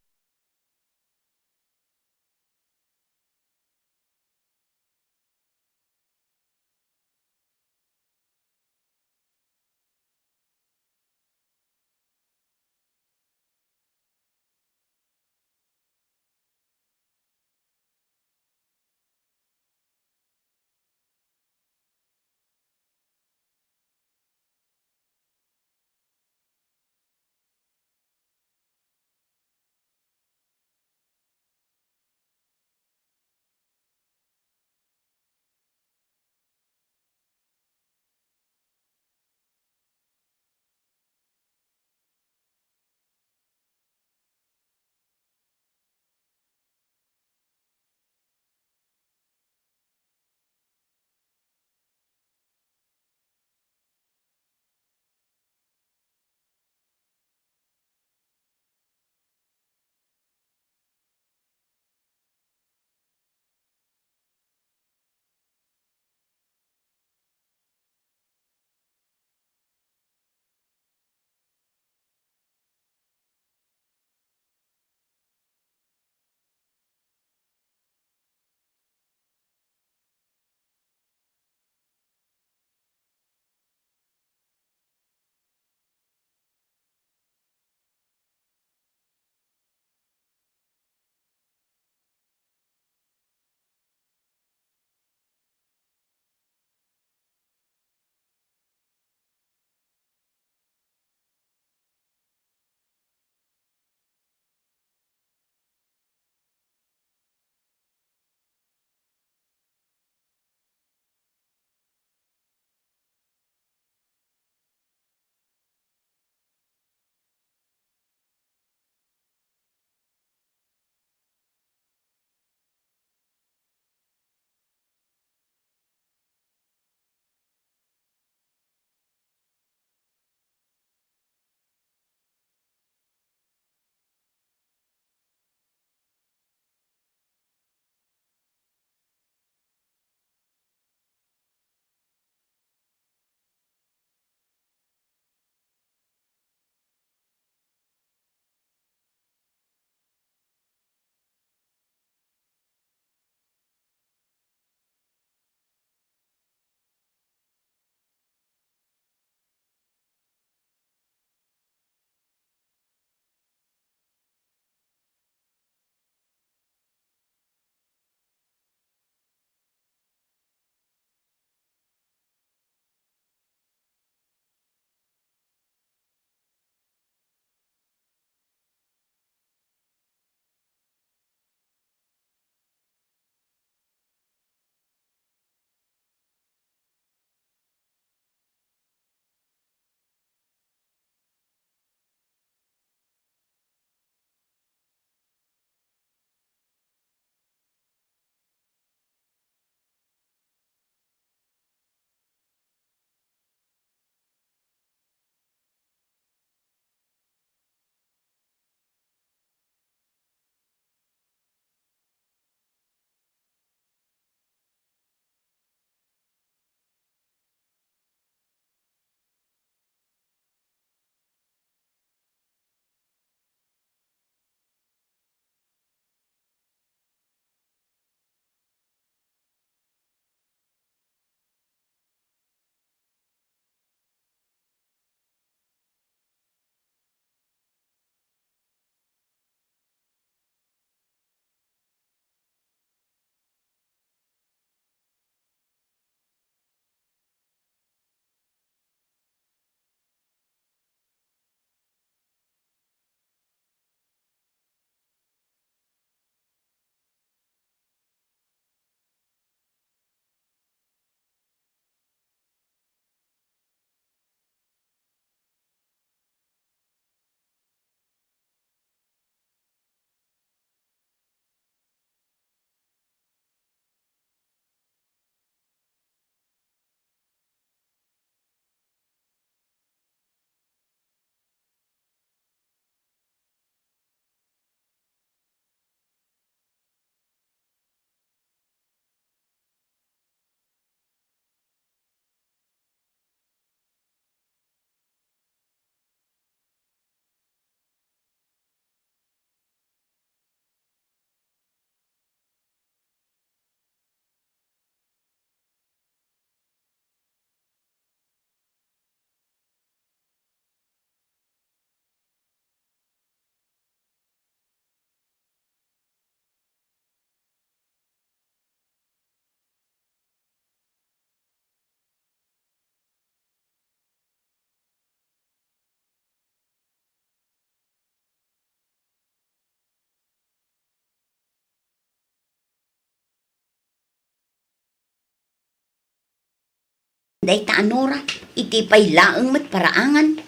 Day ta Anora, iti pay laeng mat paraangan.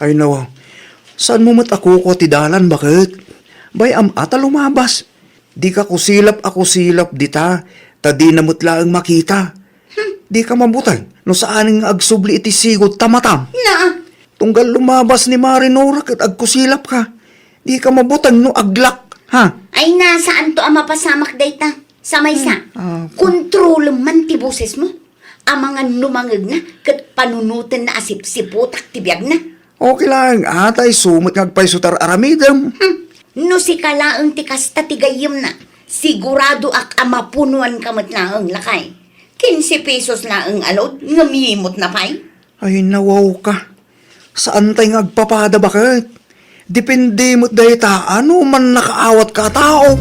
Ay nawa, saan mo mat ako ko tidalan, bakit? Bay ata lumabas. Di ka kusilap ako silap dita, ta di na mutlaang makita. Di ka mabutay, no saan nga agsubli iti sigod tamatam. Na, Tunggal lumabas ni Marinora kat agkusilap ka. Di ka mabutang no aglak, ha? ay nasaan to ang mapasamak day ta? Sa maysa, kontrol man ti boses mo. Ang mga numangag na, kat panunutan na asip-siputak ti biyag na. Okay lang, atay sumot ngagpay sutar aramidem. No si kalaang ti kasta ti gayem na, sigurado ak amapunuan kamat laang lakay. 15 pesos laang alod, ngamimot na pay. Ay nawaw ka. Saan tayo ngagpapada bakit? Depende mo't dayta, ano man nakaawat ka tao.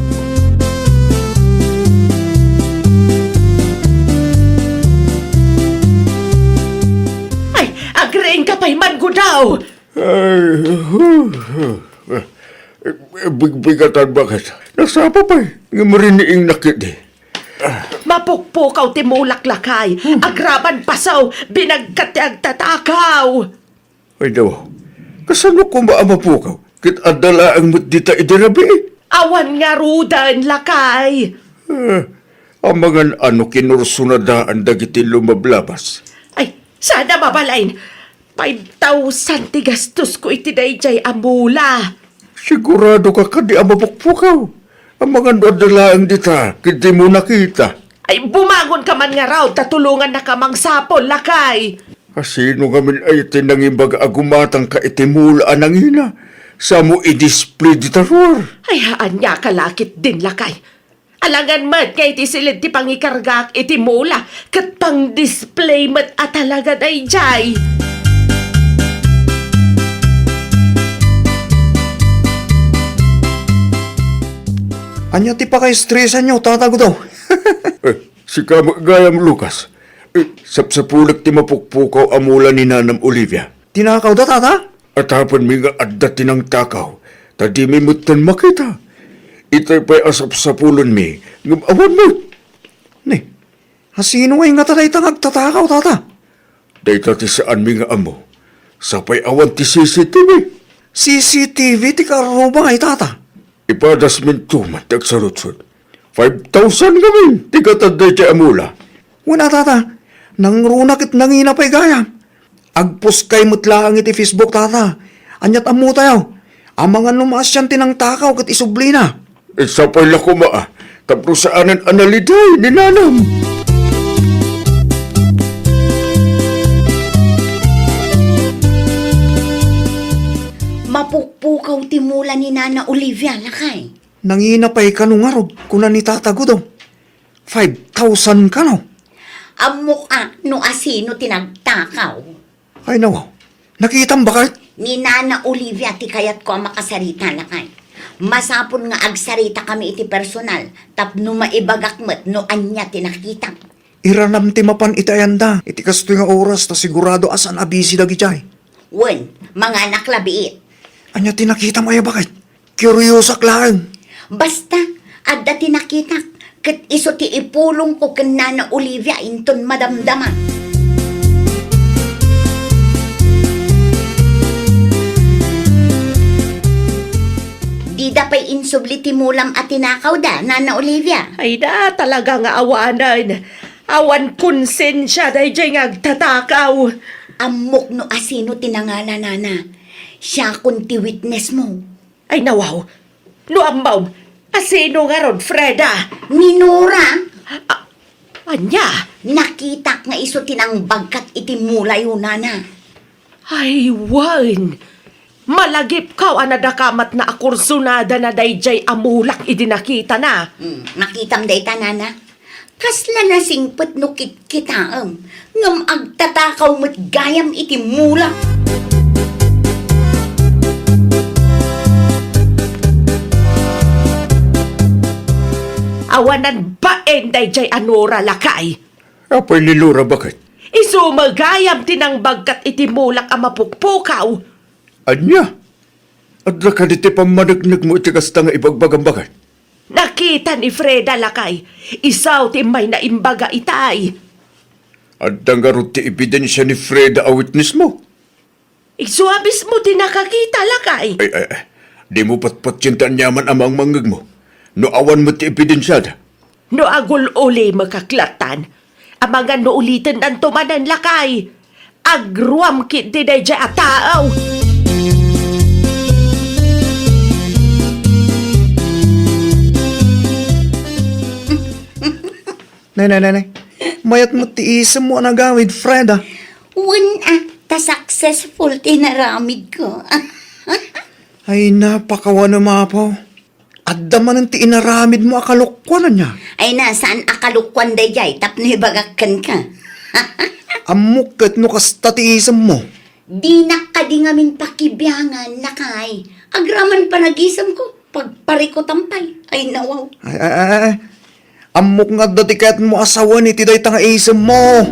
Ay, agreeing ka pa'y mango daw. Ay, bigbigatan bakit? Nasapa pa nga mariniing nakit eh. Mapukpukaw ti mulak lakay. Agraban pasaw, binagkat ti agtatakaw. Ay daw, kasano ko maamapukaw? Kit adala ang dita idirabi. Awan nga rudan lakay. Ang mga ano kinursunadaan dagiti lumablabas. Ay, sana mabalain. 5,000 ti gastos ko iti dayjay amula. Sigurado ka kadi ang mapukpukaw. Ang mga adalaang dita, kiti mo nakita. Ay, bumangon ka man nga raw, tatulungan na ka mang sapol lakay. Kasino ngamin ay tinangibag agumatang ka itimulaan ng ina. Sa mo i-display di tarwar. Ay, haan niya kalakit din lakay. Alangan mat kay iti silid ti pangikargak iti mula, kat pang display mat at talaga dayjay. Anya ti pa kay stresan nyo, tatago daw. Si Kamagayam Lucas. Sapsapulag ti mapukpukaw amula ni Nanam Olivia. Tinakaw da, tata? At hapon mi nga adda tinang takaw. Tadi mi mutan makita. Itay pa'y asap-sapulon mi. Awan mo. Ni, hasino ay nga tatay tang agtatakaw, tata? Dahil ti saan mi nga amo. Sapay awan ti CCTV. CCTV ti karuba ay tata. Ipadas min tuman tagsarutsod. 5,000 gamin. Ti kataday ti amula. Wala, tata. Nang runakit nangina pa'y gaya. Agpus kay mutlaang iti Facebook, tata. Anyat amu tayo. Ang mga lumasyan tinang takaw kat isubli na. Sapay lako maa. Tapos saanan analiday ni Nanam. Mapukpukaw ti mula ni Nana Olivia lakay. Nangina pa'y kanungarog kuna ni tatago daw. 5,000 ka no? Amok no asino tinagtakaw. Ay nawaw. Nakitang bakit? Ni Nana Olivia ti kayat ko ang makasarita lakay. Masapon nga agsarita kami iti personal, tapno maibagak met no anya tinakita. Iranam ti mapan itayanda. Iti kasto nga oras ta sigurado asan abisi dagi jay. Wen, mga naklabiit. Anya tinakita mo ay bakit? Curiosak lang. Basta, adda tinakita, kat iso ti ipulong ko ken Nana Olivia inton madamdaman. Di da pa'y insubli ti mulam at tinakaw da, Nana Olivia. Ay da, talaga nga awanan. Awan konsensya dayjay nga agtatakaw. Amok no asino tinangala, Nana. Siya kunti witness mo. Ay nawaw. No ambaw, asino nga ron, Freda? Ni Nora, Anya? nakita nga iso tinang bagkat iti mulay o, Nana. Ay, wan. Malagip kaw anadakamat na akursunada na dayjay amulak idinakita na. Nakitam dayta, Nana. Kasla na singpet no kitaam. Ngam agtatakaw mo't gayam iti mula. Awanan baen dayjay anora lakay. Apay ni Laura bakit? Isumagayam tinang bagkat itimulak ang mapukpukaw. Anya? At ka diti pamanagnag mo iti kasta nga ibagbagang bakit? Nakita ni Freda lakay. Isaw ti may naimbaga itay. At dangarot ti ebidensya ni Freda a witness mo. Igsuabis mo din nakakita lakay. Ay, di mo patpatsintan yaman amang mangag mo. No awan mo ti ebidensya da. No agul uli makaklatan. Amangan no ulitin ang tumanan lakay. Agruam kit di day dya ataaw. Nay. Mayat mo tiisam mo ang agawid, Freda. Ta successful tinaramid ko. Ay, napakawa na mapaw. At daman ang tiinaramid mo akalokwanan niya. Ay nasaan akalukwan day jay, tapno ibagakan ka. Amukit no kasta tiisam mo. Di nakadingamin pakibiyangan lakay. Agraman pa nagisam ko, pagpari ko tampay. Ay nawaw. Ay. Amok nga dati kahit mo asawa ni tiday tanga isam mo.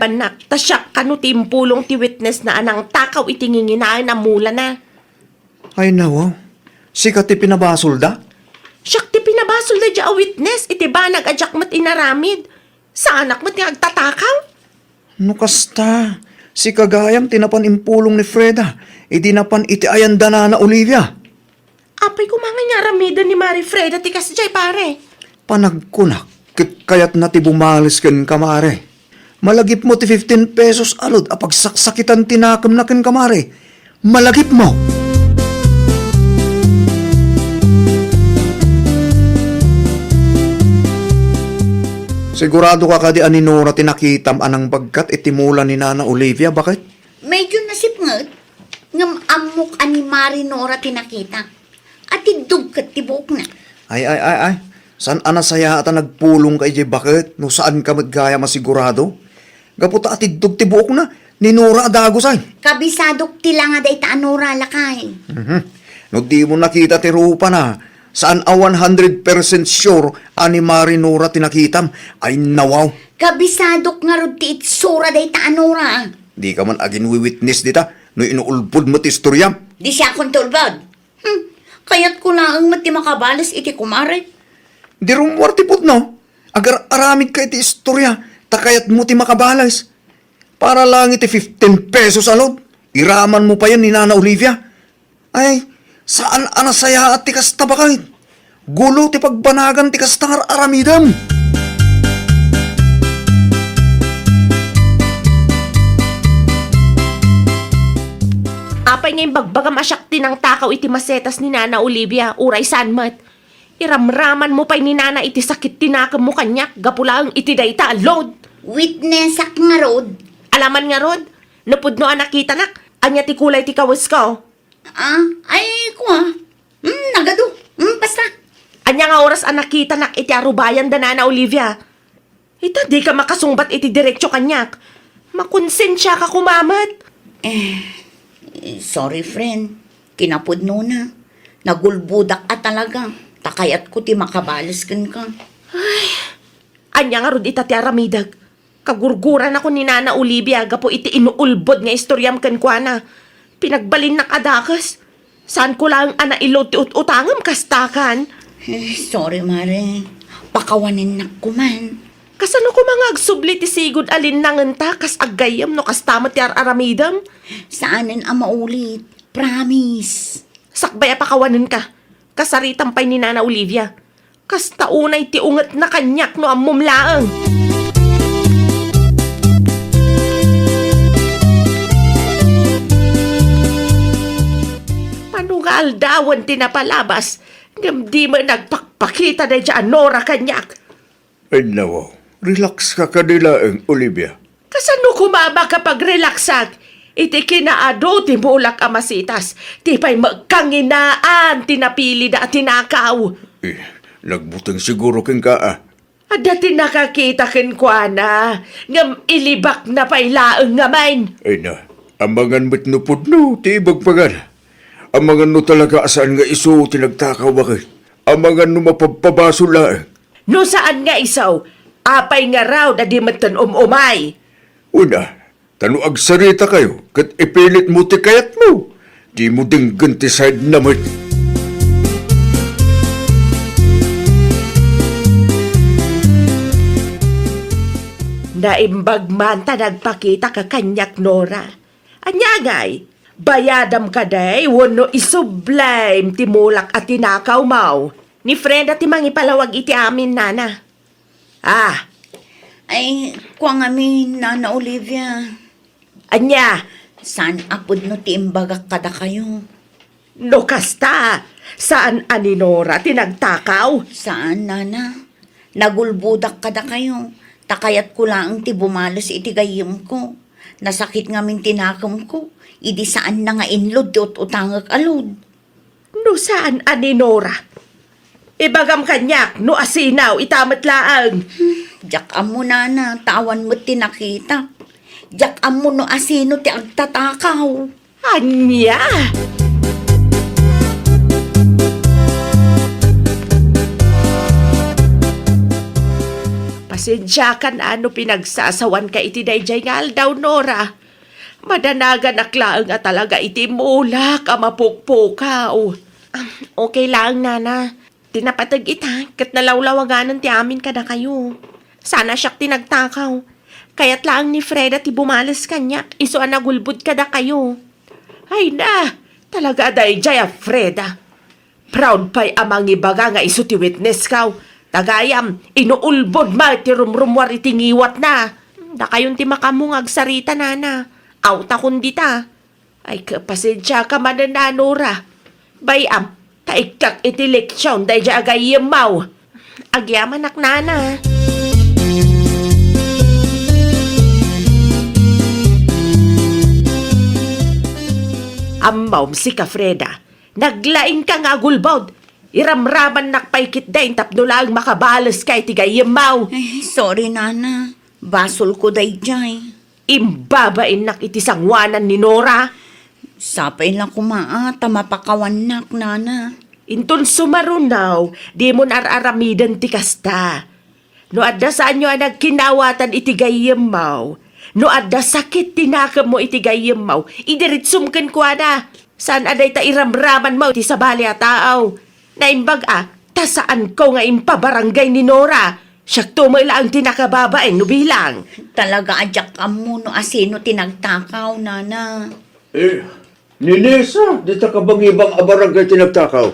Banak, tasyak kanu timpulong ti witness na anang takaw itinginginaan na mula na. Ay nawaw. Sikat ti pinabasol da? Siyak ti pinabasol na dya a witness, iti ba nag-adyak mat inaramid? Sa anak mat nga agtatakaw? No kasta. Si kagayam tinapan impulong ni Freda. Idinapan iti ayanda na Olivia. Apay kumangay nga ramidan ni Mari Freda ti kasjay pare. Panagkunak. Kayat na ti bumalis ken kamare. Malagip mo ti 15 pesos alod apag saksakitan tinakam na ken kamare. Malagip mo. Sigurado ka kadi aninora tinakitam anang bagkat itimula ni Nana Olivia. Bakit? Medyo nasipngat. Ngam amok ani Marinora tinakita. At idugkat tibok na. Ay. San anasaya at nagpulong kay Jay bakit? No saan ka maggaya masigurado? Gaputa at idug tibuok na. Ni Nora adagosay. Kabisadok tila nga day taanora lakay. No di mo nakita ti rupa na. Saan a 100% sure ani Marinora tinakitam ay nawaw. Kabisadok nga rod ti itsura day taanora. Di ka man agin witness dita no inuulpod mo ti istorya. Di siya akong tulbad. Kaya't ko lang mati makabalas iti kumare. Di rumwar ti no. Agar aramid ka iti istorya takayat mo ti makabalas. Para lang iti 15 pesos alod. Iraman mo pa yan ni Nana Olivia. Ay, saan anasaya at tikas tabakay? Gulo ti pagbanagan tikas tangar aramidam. Apay ngayong bagbagam asyakti ng takaw iti masetas ni Nana Olivia, uray sanmat. Iramraman mo pa'y ni nana iti sakit tinakam mo kanyak, gapulaang iti dayta alod. Witness ak nga rod. Alaman nga rod, napudno ang nakita nak, anya ti kulay ti kawas ko. Ay, kuha. Nagado. Basta. Anya nga oras ang nakita nak iti arubayan da nana Olivia. Ita di ka makasungbat iti diretsyo kanyak. Makonsensya ka kumamat. Sorry, friend. Kinapudno na. Nagulbudak ka talaga. Takayat ko ti makabalas kan ka. Anya nga rod ita ti aramidag. Kagurguran ako ni Nana Olivia gapo iti inuulbod nga istoryam kan kwa na. Pinagbalin na kadakas. Saan ko lang ana ilo ti utangam kastakan. Sorry, Mare. Pakawanin na kuman. Kasano ko mga agsubli ti sigod alin nangan ta kas agayam no kas tama ti aramidam. Saanin ang maulit? Promise. Sakbay pakawanan ka. Kasaritan pa'y ni Nana Olivia. Kas taunay ti ungat na kanyak no amumlaang. Panugal dawan ti napalabas. Ngam di mo nagpakpakita na dyan Nora kanyak. Ay nawaw, relax ka kanila ang Olivia. Kasano kumama kapag relaxag? Iti kinaado ti bulak amasitas. Ti pa'y magkanginaan tinapili da at tinakaw. Nagbutang siguro king ka At dati nakakita kin kwa na. Ngam ilibak na pa'y laang ngamain. Ay na, amangan mo't nupudno, ti ibagpagan. Amangan no talaga saan nga iso tinagtakaw bakit. Amangan no mapagpabaso laang. No saan nga isaw? Apay nga raw na di matan umay. Una, tano agsarita kayo, kat ipilit mo ti kayat mo. Di mo ding gantiside naman. Naimbag man ta nagpakita ka kanyak Nora. Anyagay, bayadam ka day, wano isublime timulak at tinakaw mau. Ni friend at timang ipalawag iti amin, nana. Ay, kuha nga mi, Nana Olivia. Anya, Saan apod no ti imbagak kada kayo? no kasta, saan ani Nora tinagtakaw? Saan, Nana? Nagulbudak kada kayo. Takayat ko lang ti bumalas iti gayim ko. Nasakit nga min tinakam ko. Idi saan na nga inlod ti utangag alod. No saan ani Nora? Ibagam kanyak, no asinaw, itamat laang. Diyak amo, Nana, tawan mo ti nakita. Diyak amo no asino ti agtatakaw. Anya! Pasensya ka na ano pinagsasawan ka iti dayjay nga aldaw, Nora. Madanagan aklaang nga talaga iti mulak ka mapukpukaw. Okay lang, Nana. Tinapatag ita, kat nalawlawaganan ti amin ka na kayo. Sana siyak tinagtakaw. Kaya't lang ni Freda ti bumalas kanya, iso nagulbud ka na kayo. Ay na, talaga dayjay Freda. Proud pa'y amang ibaga nga iso ti witness kaw. Tagayam, inuulbod ma ti rumrumwar iti ngiwat na. Da kayon ti makamungag sarita, Nana. Auta kundi ta. Ay kapasensya ka man na, Nora. Bayam, taikak iti leksyon day dya agayim mau. Agyaman ak, Nana. Amaw si Freda. Naglaing ka nga gulbod. Iramraman nakpaikit dahin tapno lang makabalas kay tigayim mau. Ay, sorry, Nana. Basol ko dayjay. Imbabain nak iti sangwanan ni Nora. Sapay lang kumaa, tamapakawan nak, Nana. Intun sumarunaw, di mo nararamidan ti kasta. No adda saan nyo nagkinawatan iti gayem mau. No adda sakit tinakam mo iti gayem mau. Idiritsumken kwa na. Saan aday ta iramraman mo ti sabali a tao. Naimbag tasaan ko nga impabarangay ni Nora. Siyak tumayla ang tinakababaeng no bilang. Talaga adyak amo no asino tinagtakaw, Nana. Ninesa, di ta ka bang ibang abarangay tinagtakaw?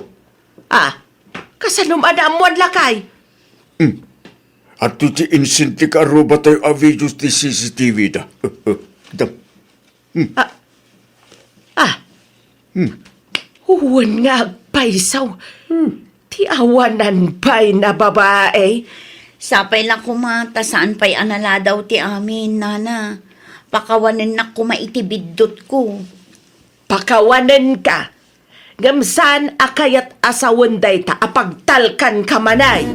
Kasanum adamuan lakay. At ti insinti ka aruba tayo a videos ti CCTV da. Huwan nga agpaisaw. Ti Ti awanan pa'y na babae. Sapay lang kumata, saan pa'y anala daw ti amin, nana. Pakawanin na kumaitibidot ko. Pakawanan ka. Gamsan akayat asawan day ta apagtalkan ka manay.